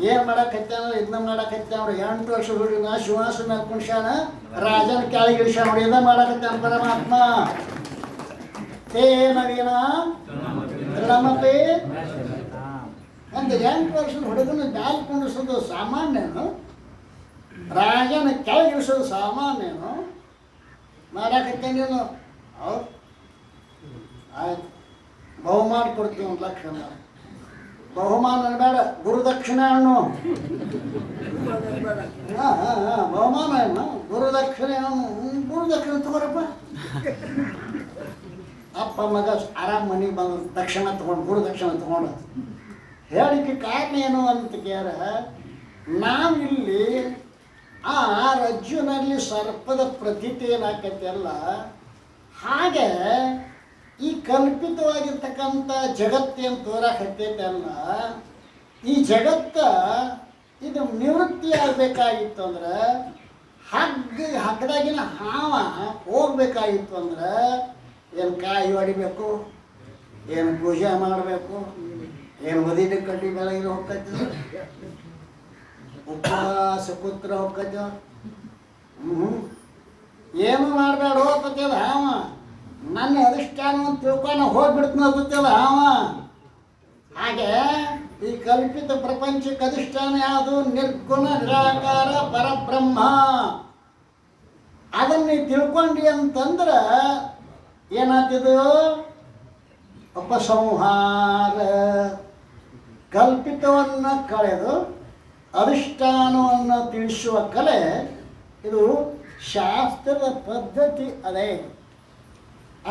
A: ಏನು ಮಾಡಕತ್ಯಾನ? ಇದನ್ನ ಮಾಡಕತ್ಯಾನ. 8 ವರ್ಷ ಹುಡುಗ ಶಿವಾಸ ಮೇಲೆ ಕುಣಿಸ್ಯಾನ, ರಾಜನ ಕೆಳಗಿಳಿಸ್ಯಾನ. ನೋಡಿ, ಇದ ಮಾಡಕತ್ಯಾನ ಪರಮಾತ್ಮ. ತೇನ ವೀಣ ತೃಣಮಪಿ ಅಂತ 8 ವರ್ಷದ ಹುಡುಗನ ಮ್ಯಾಲ ಕುಣಿಸೋದು ಸಾಮಾನ್ಯನು? ರಾಜನ ಕೆಳಗಿಳಿಸೋದು ಸಾಮಾನ್ಯನು? ಮಾಡಕತ್ತೇನೇನು? ಹೌದು, ಆಯ್ತು, ಬಹುಮಾನ ಕೊಡ್ತೀವಿ 1 ಲಕ್ಷ. ಬಹುಮಾನ ಬೇಡ, ಗುರುದಕ್ಷಿಣೆ ಅನ್ನು. ಬಹುಮಾನ ಏನು? ಗುರುದಕ್ಷಿಣೆ ಅನ್ನು. ಗುರುದಕ್ಷಿಣೆ ತಗೋರಪ್ಪ. ಅಪ್ಪ ಮಗ ಆರಾಮ್ ಮನೆಗೆ ಬಂದು ದಕ್ಷಿಣ ತಗೊಂಡು ಗುರುದಕ್ಷಿಣೆ ತಗೊಂಡು ಹೇಳಿಕೆ ಕಾರಣ ಏನು ಅಂತ ಕೇಳ, ನಾವಿಲ್ಲಿ ಆ ರಜ್ಜುನಲ್ಲಿ ಸರ್ಪದ ಪ್ರತೀತಿ ಏನಾಕೈತೆಲ್ಲ, ಹಾಗೆ ಈ ಕಲ್ಪಿತವಾಗಿರ್ತಕ್ಕಂಥ ಜಗತ್ತೇನು ತೋರಾಕತ್ತೈತಲ್ಲ, ಈ ಜಗತ್ತ ಇದು ನಿವೃತ್ತಿ ಆಗಬೇಕಾಗಿತ್ತು ಅಂದ್ರೆ, ಹಗ್ಗದಾಗಿನ ಹಾವ ಹೋಗ್ಬೇಕಾಗಿತ್ತು ಅಂದ್ರೆ ಏನು ಕಾಯಿ ಹೊಡಿಬೇಕು, ಏನು ಪೂಜೆ ಮಾಡಬೇಕು, ಏನು ಮದಿನ ಕಡ್ಡಿ ಬೆಳಗ್ಗೆ ಹೋಗ್ತೈತಿ, ಉಪವಾಸ ಕೂತ್ರ ಹೋಗ್ತೈತಿ, ಏನು ಮಾಡಬೇಡ ಹೋಗ್ತೈತಿ. ಅದು ಹಾವ ನನ್ನ ಅಧಿಷ್ಠಾನ ಅಂತ ತಿಳ್ಕೊಂಡು ಹೋಗ್ಬಿಡ್ತಾನಲ್ಲ ಅವ. ಹಾಗೆ ಈ ಕಲ್ಪಿತ ಪ್ರಪಂಚಕ್ಕೆ ಅಧಿಷ್ಠಾನ ಯಾವುದು? ನಿರ್ಗುಣ ನಿರಾಕಾರ ಪರಬ್ರಹ್ಮ. ಅದನ್ನು ನೀವು ತಿಳ್ಕೊಂಡಿ ಅಂತಂದ್ರೆ ಏನಾಗ್ತಿದು? ಉಪಸಂಹಾರ. ಕಲ್ಪಿತವನ್ನು ಕಳೆದು ಅಧಿಷ್ಠಾನವನ್ನು ತಿಳಿಸುವ ಕಲೆ ಇದು ಶಾಸ್ತ್ರದ ಪದ್ಧತಿ ಅದೇ.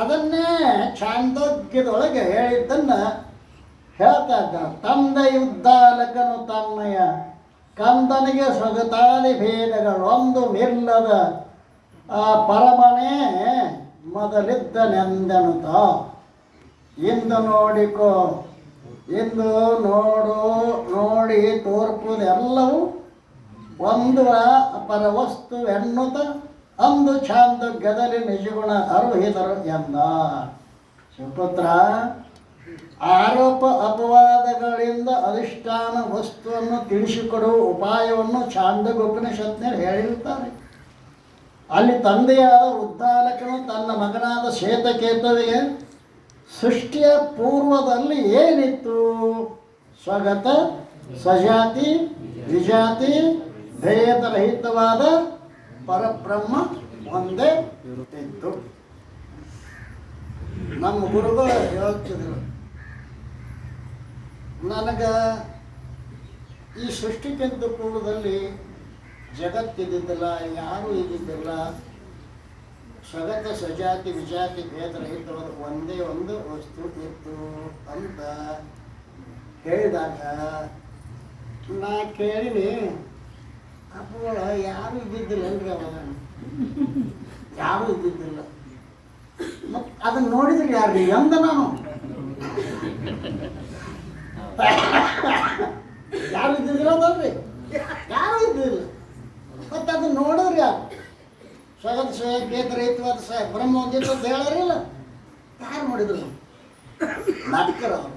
A: ಅದನ್ನೇ ಛಾಂದೋಗ್ಯದೊಳಗೆ ಹೇಳಿದ್ದನ್ನು ಹೇಳ್ತಾ ಇದ್ದಾನೆ. ತಂದೆ ಉದ್ದಾಲಕನು ತನ್ನಯ ಕಂದನಿಗೆ ಸ್ವಗತಾದಿ ಭೇದಗಳೊಂದು ನಿಲ್ಲದ ಆ ಪರಮನೇ ಮೊದಲಿದ್ದನೆಂದನುತ. ಇಂದು ನೋಡಿಕೋ, ಇಂದು ನೋಡಿ ತೋರ್ಪುದೆಲ್ಲವೂ ಒಂದು ಅಪರ ವಸ್ತುವೆನ್ನುತ್ತ ಅಂದು ಛಾಂದೋಗ್ಯದಲ್ಲಿ ನಿಜಗುಣ ಅರುಹಿದರು ಎಂದ. ಸುಪುತ್ರ, ಆರೋಪ ಅಪವಾದಗಳಿಂದ ಅಧಿಷ್ಠಾನ ವಸ್ತುವನ್ನು ತಿಳಿಸಿಕೊಡುವ ಉಪಾಯವನ್ನು ಛಾಂದೋಗ್ಯೋಪನಿಷತ್ನಲ್ಲಿ ಹೇಳಿರುತ್ತಾರೆ. ಅಲ್ಲಿ ತಂದೆಯಾದ ಉದ್ದಾಲಕನು ತನ್ನ ಮಗನಾದ ಶ್ವೇತಕೇತುವಿಗೆ ಸೃಷ್ಟಿಯ ಪೂರ್ವದಲ್ಲಿ ಏನಿತ್ತು? ಸ್ವಗತ, ಸಜಾತಿ, ವಿಜಾತಿ, ಭೇದರಹಿತವಾದ ಪರಬ್ರಹ್ಮ ಒಂದೇ ಇತ್ತು. ನಮ್ಮ ಗುರುಗಳು ಹೇಳ್ತಿದ್ರು, ನನಗೆ ಈ ಸೃಷ್ಟಿಕ್ಕಿಂತ ಪೂರ್ವದಲ್ಲಿ ಜಗತ್ತಿದ್ದಿದ್ದಿಲ್ಲ, ಯಾರೂ ಇದ್ದಿದ್ದಿಲ್ಲ. ಸ್ವಗತ, ಸಜಾತಿ, ವಿಜಾತಿ, ಭೇದರಹಿತವಾದ ಒಂದೇ ಒಂದು ವಸ್ತು ಇತ್ತು ಅಂತ ಹೇಳಿದಾಗ ನಾ ಕೇಳಿನಿ, ಅಪ್ಪಗಳ ಯಾರೂ ಇದ್ದಿದ್ದಿಲ್ಲ ಅಲ್ರಿ ಅವಾಗ, ಯಾರೂ ಇದ್ದಿದ್ದಿಲ್ಲ. ಮತ್ತು ಅದನ್ನು ನೋಡಿದ್ರೆ ಯಾರು ಎಂದ ನಾನು ಯಾರು ಇದ್ದಿದ್ದಿಲ್ಲ ಅದಲ್ರಿ, ಯಾರೂ ಇದ್ದಿದ್ದಿಲ್ಲ. ಮತ್ತು ಅದನ್ನು ನೋಡಿದ್ರೆ ಯಾರು? ಸ್ವಗತ ಭೇದರಹಿತವಾದ ಬ್ರಹ್ಮ ಒಂದಿತ್ತು ಅಂತ ಹೇಳೋರಿಲ್ಲ, ಯಾರು ನೋಡಿದ್ರು? ನಕ್ಕರ ಅವರು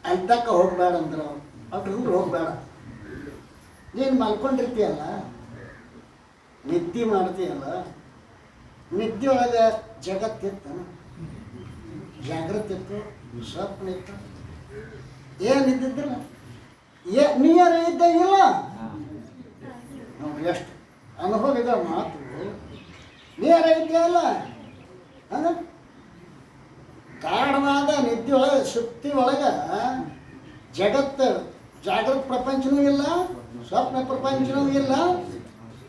A: ಅಲ್ಲಿ ತಕ್ಕ ಹೋಗ್ಬೇಡ ಅಂದ್ರೆ ಅವ್ರು ದೂರ ಹೋಗ್ಬೇಡ. ನೀನು ಮಲ್ಕೊಂಡಿರ್ತೀಯಲ್ಲ, ನಿದ್ದೆ ಮಾಡ್ತೀಯಲ್ಲ, ನಿದ್ದೆ ಒಳಗೆ ಜಗತ್ತಿತ್ತು, ಜಾಗೃತಿ ಇತ್ತು, ಸ್ವಪ್ನ ಇತ್ತು, ಏನಿದ್ದಿದ್ದಿಲ್ಲ, ನೀರ ಇದ್ದೇ ಇಲ್ಲ. ನೋಡಿ ಎಷ್ಟು ಅನುಭವಿಗಳ ಮಾತು. ನೀರ ಇದೆಯಲ್ಲ, ಗಾಢವಾದ ನಿದ್ದೆ ಒಳಗೆ, ಸುತ್ತಿ ಒಳಗೆ ಜಗತ್ತು, ಜಾಗೃತ ಪ್ರಪಂಚನೂ ಇಲ್ಲ, ಸ್ವಪ್ನ ಪ್ರಪಂಚನೂ ಇಲ್ಲ,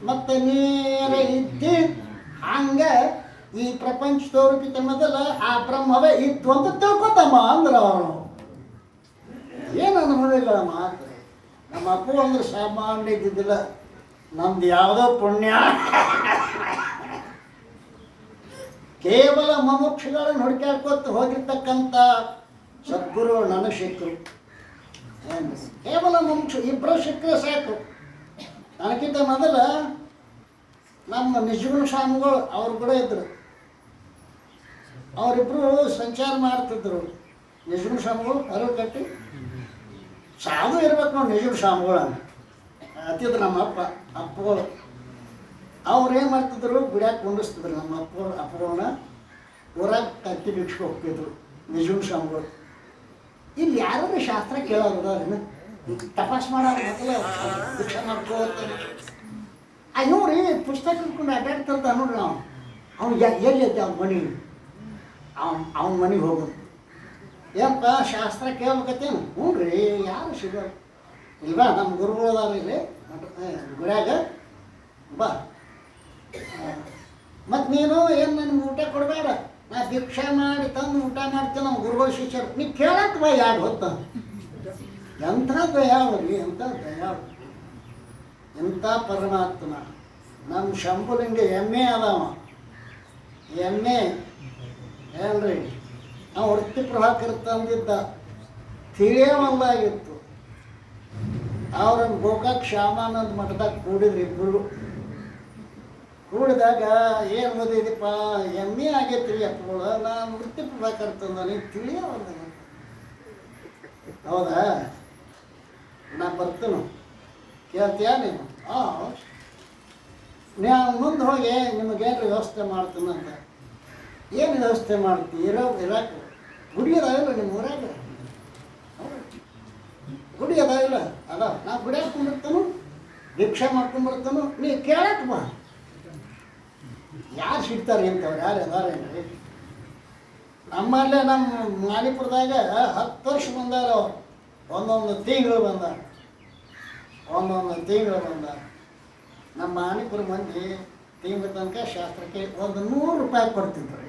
A: ಮತ್ತು ನೀರ ಇದ್ದಿ. ಹಂಗೆ ಈ ಪ್ರಪಂಚದವ್ರಿಗಿಂತ ಮೊದಲ ಆ ಬ್ರಹ್ಮವೇ ಇತ್ತು ಅಂತ ತಿಳ್ಕೊತಮ್ಮ ಅಂದ್ರೆ ಅವರು. ಏನು ಅನುಭವಿಗಳ ಮಾತು. ನಮ್ಮ ಅಪ್ಪು ಅಂದ್ರೆ ಸಾಮಾನ್ಯ ಇದ್ದಿದ್ದಿಲ್ಲ, ನಮ್ದು ಯಾವುದೋ ಪುಣ್ಯ. ಕೇವಲ ಮುಮುಕ್ಷುಗಳನ್ನು ಹುಡುಕಾಡ್ಕೊತ ಹೋಗಿರ್ತಕ್ಕಂಥ ಸದ್ಗುರು ನನಗೆ ಸಿಕ್ಕರು. ಕೇವಲ ಮುಮುಕ್ಷು ಇಬ್ಬರು ಸಿಕ್ಕರೆ ಸಾಕು. ನನಗಿಂತ ಮೊದಲ ನಮ್ಮ ನಿಜಗುಣ ಸ್ವಾಮಿಗಳು ಅವ್ರು ಕೂಡ ಇದ್ದರು. ಅವರಿಬ್ಬರು ಸಂಚಾರ ಮಾಡ್ತಿದ್ರು. ನಿಜಗುಣ ಸ್ವಾಮಿಗಳು ಅರಿವು ಕಟ್ಟಿ ಸಾಧು ಇರ್ಬೇಕು ನೋಡಿ ನಿಜಗುಣ ಸ್ವಾಮಿಗಳು ಅತ್ತಿದ್ರು ನಮ್ಮ ಅಪ್ಪಗಳು. ಅವ್ರು ಏನು ಮಾಡ್ತಿದ್ರು, ಗುಡಿಯಾಗ ಕುಂಡಿಸ್ತಿದ್ರು ನಮ್ಮ ಅಪ್ಪಗಳನ್ನ. ಊರಾಗ ಕತ್ತಿ ಭಿಕ್ಷೆ ಹೋಗ್ತಿದ್ರು ನಿಜಗುಣ ಸ್ವಾಮಿಗಳು. ಇಲ್ಲಿ ಯಾರು ಶಾಸ್ತ್ರ ಕೇಳೋರು ತಪಾಸ್ ಮಾಡೋರು ಮೊದಲು ಭಿಕ್ಷೆ ಮಾಡ್ಕೋತಾರೆ. ಇವ್ರಿ ಪುಸ್ತಕ ಹಿಡ್ಕೊಂಡು ಅಡ್ಡಾಡ್ತಿರ್ತ ನೋಡ್ರಿ. ಅವ್ನು ಎಲ್ಲೈತೆ ಅವ್ನ ಮನೆ, ಅವನ ಮನೆಗೆ ಹೋಗೋದು. ಏನಪ್ಪ ಶಾಸ್ತ್ರ ಕೇಳ್ಬೇಕತ್ತೇನು? ಹ್ಞೂ ರೀ, ಯಾರು ಸಿಗೋರು ಇಲ್ವಾ? ನಮ್ಮ ಗುರುಗಳು ಅದಾರ ಇಲ್ಲಿ ಗುಡಿಯಾಗ, ಬಾ. ಮತ್ತು ನೀನು ಏನು ನನಗೆ ಊಟ ಕೊಡಬೇಡ, ನಾ ಭಿಕ್ಷೆ ಮಾಡಿ ತಂದು ಊಟ ಮಾಡ್ತೇನೆ. ನಮ್ಮ ಗುರುಗಳು ಶಿಷ್ಯರು ನೀ ಕೇಳಕ್ಕೆ ಬಾ. ಯಾರು ಹೊತ್ತ ಎಂಥ ದಯಾವರಿ, ಎಂಥ ದಯಾವ, ಎಂಥ ಪರಮಾತ್ಮ. ನಮ್ಮ ಶಂಭುಲಿಂಗ ಎಮ್ಮೆ ಅದಾವ, ಎಮ್ಮೆ ಏನ್ರಿ ನಾವು ವೃತ್ತಿ ಪ್ರಭಾಕರ ತಂದಿದ್ದ, ತಿಳಿಯವಲ್ಲಾಗಿತ್ತು. ಅವ್ರನ್ನ ಗೋಕಾಕ್ ಶ್ಯಾಮಾನಂದ ಮಠದಾಗ ಕೂಡಿದ್ರು ಇಬ್ಬರು. ಕೂಡಿದಾಗ ಏನು ಓದಿದಪ್ಪ, ಎಮ್ಮೆ ಆಗೈತ್ರಿ ಅಪ್ಪಗಳು, ನಾನು ವೃತ್ತಿ ಪ್ರಭಾಕರ ತಂದ, ನೀವು ತಿಳಿಯವಲ್ಲ. ಹೌದಾ, ನಾ ಬರ್ತೀನಿ, ಕೇಳ್ತೀಯ ನೀನು? ನಾನು ಮುಂದೆ ಹೋಗಿ ನಿಮಗೇನು ವ್ಯವಸ್ಥೆ ಮಾಡ್ತೀನಂತ. ಏನು ವ್ಯವಸ್ಥೆ ಮಾಡ್ತೀವಿ ಇರಾಕ ಗುಡಿ ಅದಾವಿಲ್ಲ ನಿಮ್ಮ ಊರಾಗ? ಗುಡಿ ಅದಾವಿಲ್ಲ? ಅದಾವ. ನಾ ಗುಡಿ ಹಾಕೊಂಡ್ಬಿಡ್ತಾನು, ಭಿಕ್ಷೆ ಮಾಡ್ಕೊಂಡ್ಬಿಡ್ತಾನು, ನೀ ಕೇಳಕ್ಕೆ ಬಾ. ಯಾರು ಸಿಗ್ತಾರೆ ಅಂತವ್ರು? ಯಾರು ಅದಾರೇನ್ರಿ? ನಮ್ಮಲ್ಲೇ ನಮ್ಮ ಮಾಲಿಪುರದಾಗ 10 ವರ್ಷ ಬಂದಾರ. ಒಂದೊಂದು ತಿಂಗಳು ಬಂದ. ನಮ್ಮ ಮಾಲಿಪುರ ಮಂದಿ ತಿಂಗಳ ತನಕ ಶಾಸ್ತ್ರಕ್ಕೆ ಒಂದು 100 ರೂಪಾಯಿ ಕೊಡ್ತಿದ್ರು.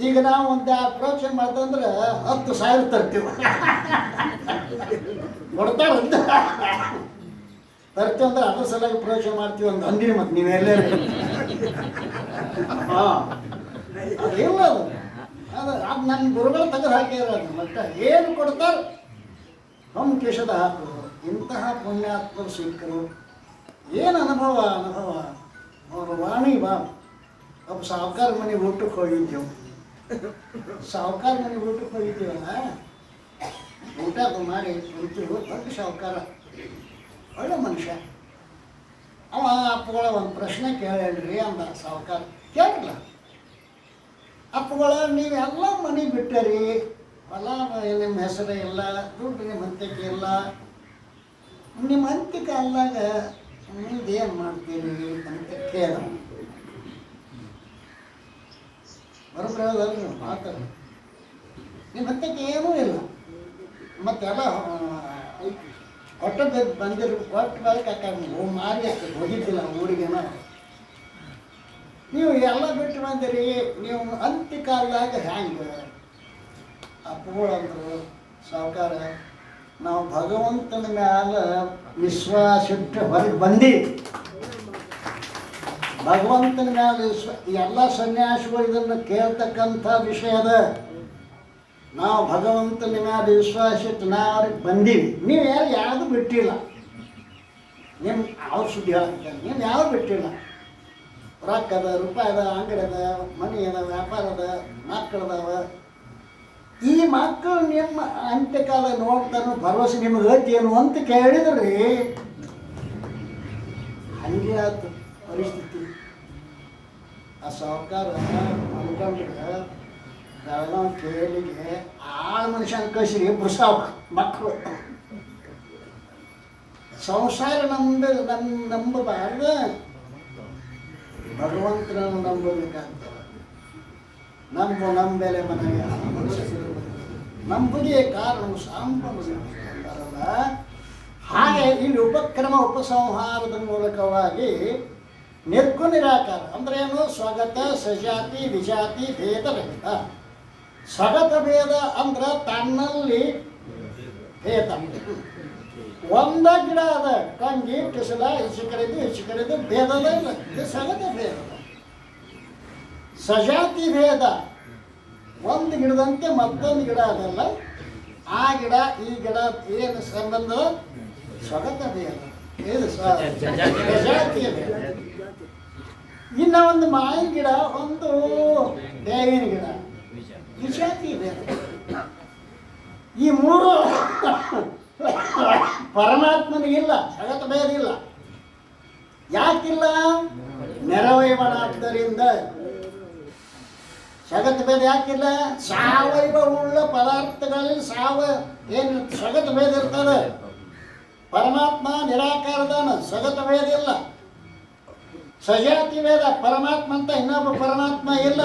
A: ಈಗ ನಾವು ಒಂದು ಪ್ರವಚನ ಮಾಡ್ತಂದ್ರೆ 10,000 ತರ್ತೀವಿ. ಕೊಡ್ತಾರಂತ ತರ್ತೀವಿ ಅಂದ್ರೆ ಅದ್ರ ಸಲುವಾಗಿ ಪ್ರವಚನ ಮಾಡ್ತೀವಿ ಅಂತ ಅಂದಿರಿ. ಮತ್ತು ನೀವೆಲ್ಲರೂ ಅದಿಲ್ಲ ಅದು ನನ್ನ ಗುರುಗಳು ತೆಗೆದು ಹಾಕ್ಯಾರ. ಅದು ಮತ್ತೆ ಏನು ಕೊಡ್ತಾರೆ ನಮ್ಮ ಕೇಶದ ಹಾಕು. ಇಂತಹ ಪುಣ್ಯಾತ್ಮರು ಸಿಕ್ಕರು. ಏನು ಅನುಭವ ಅವರು ವಾಣಿ ಬಾ. ಒಬ್ಬ ಸಾವುಕಾರ ಮನೆ ಊಟಕ್ಕೆ ಹೋಗಿದ್ದೆವು. ಊಟ ಮಾಡಿ ಕುಂತಿರು. ದೊಡ್ಡ ಸಾವುಕಾರ, ಒಳ್ಳೆ ಮನುಷ್ಯ. ಅವ ಅಪ್ಪಗಳ ಒಂದು ಪ್ರಶ್ನೆ ಕೇಳೇನ್ರಿ ಅಂದ ಸಾವುಕಾರ. ಕೇಳಲ್ಲ. ಅಪ್ಪಗಳ ನೀವೆಲ್ಲ ಮನೆ ಬಿಟ್ಟರಿ, ಹೊಲ ನಿಮ್ಮ ಹೆಸರು ಇಲ್ಲ, ದುಡ್ಡು ನಿಮ್ಮ ಹಂತಕ್ಕೆ ಇಲ್ಲ, ನಿಮ್ಮ ಅಂತ್ಯ ಕಾಲದಾಗ ನೀವೇನು ಮಾಡ್ತೀರಿ ಅಂತ ಕೇಳ. ಬರೋಬ್ರಿ ಅದಲ್ಲ ನೀವು ಮಾತಾಡಿ. ನಿಮ್ಮ ಹಂತಕ್ಕೆ ಏನೂ ಇಲ್ಲ, ಮತ್ತೆಲ್ಲ ಕೊಟ್ಟು ಬಂದಿರು. ಕೊಟ್ಟು ಬರಕ್ಕೆ ಮಾರಿ ಹೋಗಿದ್ದಿಲ್ಲ ಊರಿಗೇನ. ನೀವು ಎಲ್ಲ ಬಿಟ್ಟು ಬಂದಿರಿ, ನೀವು ಅಂತ್ಯ ಕಾಲದಾಗ ಹ್ಯಾಂಗೆ? ಅಪ್ಪಗಳಂದ್ರು, ಸಾವುಕಾರ ನಾವು ಭಗವಂತನ ಮ್ಯಾಲ ವಿಶ್ವಾಸ ಇಟ್ಟು ಹೊರಗೆ ಬಂದು ಭಗವಂತನ ಮ್ಯಾಲ ಎಲ್ಲ ಸನ್ಯಾಸಿಗಳು ಇದನ್ನು ಕೇಳ್ತಕ್ಕಂಥ ವಿಷಯ ಅದ. ನಾವು ಭಗವಂತನ ಮ್ಯಾಲ ವಿಶ್ವಾಸ ಇಟ್ಟು ನಾವು ಬಂದೀವಿ. ನೀವು ಯಾವುದು ಬಿಟ್ಟಿಲ್ಲ. ನಿಮ್ಮ ಅವ್ರ ಸುದ್ದಿ ಹೇಳ್ತಾರೆ, ನೀವು ಯಾವುದು ಬಿಟ್ಟಿಲ್ಲ. ರೊಕ್ಕ ಅದ, ರೂಪಾಯಿ ಅದ, ಅಂಗಡಿ ಅದ, ಮನೆ ಅದ, ವ್ಯಾಪಾರ ಅದ, ಮಕ್ಕಳದಾವ. ಈ ಮಕ್ಕಳು ನಿಮ್ಮ ಅಂತ್ಯಕಾಲ ನೋಡ್ತಾನೋ ಭರವಸೆ ನಿಮಗೆ ಏನು ಅಂತ ಕೇಳಿದ್ರಿ. ಹಂಗೆ ಆಯ್ತು ಪರಿಸ್ಥಿತಿ. ಆ ಸಾವುಕಾರ ಅನ್ಕೊಂಡ್ರೆ ಬೆಳಗಾವಿ ಕೇಳಿಗೆ ಮನುಷ್ಯನ ಕಳಿಸಿ ಇಬ್ಬರು ಮಕ್ಕಳು. ಸಂಸಾರ ನಂಬಬಾರ್ದ, ಭಗವಂತನನ್ನು ನಂಬಬೇಕಾಗ್ತದೆ. ನಂಬೆಲೆ ಮನೆಗೆ ನಂಬುದೇ ಕಾರಣ ಸಾಂಬರಲ್ಲ. ಹಾಗೆ ಇಲ್ಲಿ ಉಪಕ್ರಮ ಉಪಸಂಹಾರದ ಮೂಲಕವಾಗಿ ನಿರ್ಗುಣ-ನಿರಾಕಾರ ಅಂದ್ರೆ ಏನು? ಸ್ವಗತ, ಸಜಾತಿ, ವಿಜಾತಿ ಭೇದ ರಹಿತ. ಸ್ವಗತ ಭೇದ ಅಂದ್ರೆ ತನ್ನಲ್ಲಿ ಭೇದ. ಒಂದ ಗಿಡ ಅದ, ಕಂಗಿ ಟಿಸಲ, ಈಚೆ ಕಡೆದು ಭೇದದ ಇಲ್ಲ. ಇದು ಸ್ವಗತ ಭೇದ. ಸಜಾತಿ ಭೇದ, ಒಂದು ಗಿಡದಂತೆ ಮತ್ತೊಂದು ಗಿಡ ಅದಲ್ಲ. ಆ ಗಿಡ ಈ ಗಿಡ ಏನು ಸಂಬಂಧ? ಸ್ವಗತ ಭೇದ. ಇದು ಸಜಾತಿಯ ಭೇದ. ಇನ್ನು ಒಂದು ಮಾವಿನ ಗಿಡ, ಒಂದು ಬೇವಿನ ಗಿಡ, ವಿಜಾತಿ ಭೇದ. ಈ ಮೂರು ಪರಮಾತ್ಮನಿಗಿಲ್ಲ, ಸ್ವಗತ ಭೇದ ಇಲ್ಲ. ಯಾಕಿಲ್ಲ? ನೆರವೈವನಾದ್ದರಿಂದ. ಸ್ವಗತ ಭೇದ ಯಾಕಿಲ್ಲ? ಸಾವಯವ ಉಳ್ಳ ಪದಾರ್ಥಗಳಲ್ಲಿ ಏನು ಸ್ವಗತ ಭೇದ ಇರ್ತದೆ. ಪರಮಾತ್ಮ ನಿರಾಕಾರದಾನ, ಸ್ವಗತ ಭೇದ ಇಲ್ಲ. ಸಜಾತಿ ಭೇದ, ಪರಮಾತ್ಮ ಅಂತ ಇನ್ನೊಬ್ಬ ಪರಮಾತ್ಮ ಇಲ್ಲ.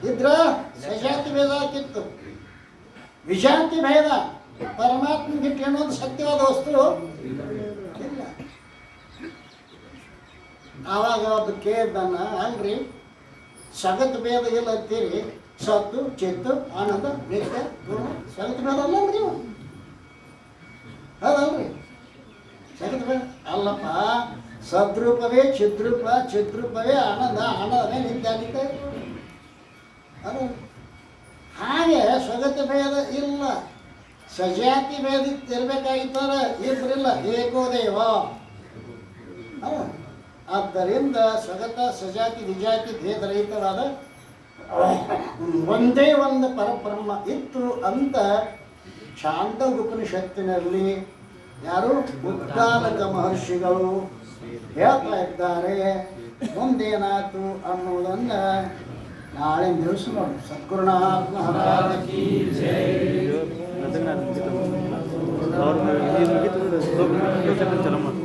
A: ಇದ್ರ ಸಜಾತಿ ಭೇದ ಹಾಕಿತ್ತು. ವಿಜಾತಿ ಭೇದ, ಪರಮಾತ್ಮ ಬಿಟ್ಟು ಅನ್ನೋದು ಸತ್ಯವಾದ ವಸ್ತು ಇಲ್ಲ. ಆವಾಗ ಅದು ಕೇಳ್ದನ್ನ, ಅಲ್ರಿ ಸ್ವಗತ ಭೇದ ಇಲ್ಲ ಅಂತೀರಿ, ಸತ್ತು ಚಿತ್ತು ಆನಂದ ನಿತ್ಯ ಗುಣ ಸ್ವಗತ ಭೇದ ಅಲ್ಲ ನೀವು? ಹೌದಲ್ರಿ? ಸ್ವಗತ ಭೇದ ಅಲ್ಲಪ್ಪ. ಸದ್ರೂಪವೇ ಚಿದ್ರೂಪ, ಚಿದ್ರೂಪವೇ ಆನಂದ, ಆನಂದವೇ ನಿತ್ಯಾನಿತ್ಯ. ಅದು ಹಾಗೆ ಸ್ವಗತ ಭೇದ ಇಲ್ಲ. ಸಜಾತಿ ಭೇದ ಇರಬೇಕಾಗಿತ್ತಾರ, ಇಬ್ಬರಿಲ್ಲ, ಏಕೋದೇವ. ಆದ್ದರಿಂದ ಸ್ವಗತ, ಸಜಾತಿ, ವಿಜಾತಿ ಭೇದ ರಹಿತವಾದ ಒಂದೇ ಒಂದು ಪರಬ್ರಹ್ಮ ಇತ್ತು ಅಂತ ಛಾಂದೋಗ್ಯ ಉಪನಿಷತ್ತಿನಲ್ಲಿ ಯಾರು ಉದ್ಗಾಲಕ ಮಹರ್ಷಿಗಳು ಹೇಳ್ತಾ ಇದ್ದಾರೆ. ಮುಂದೇನಾಯ್ತು ಅನ್ನೋದನ್ನು ನಾಳೆ ದಿವಸ ನೋಡಿ. ಸದ್ಗುರುನಾಥ ಮಹಾರಾಜ ಕೀ ಜೈ.
B: ಅದನ್ನ ಮುಗಿತು. ಅವ್ರ ಮುಗಿತು.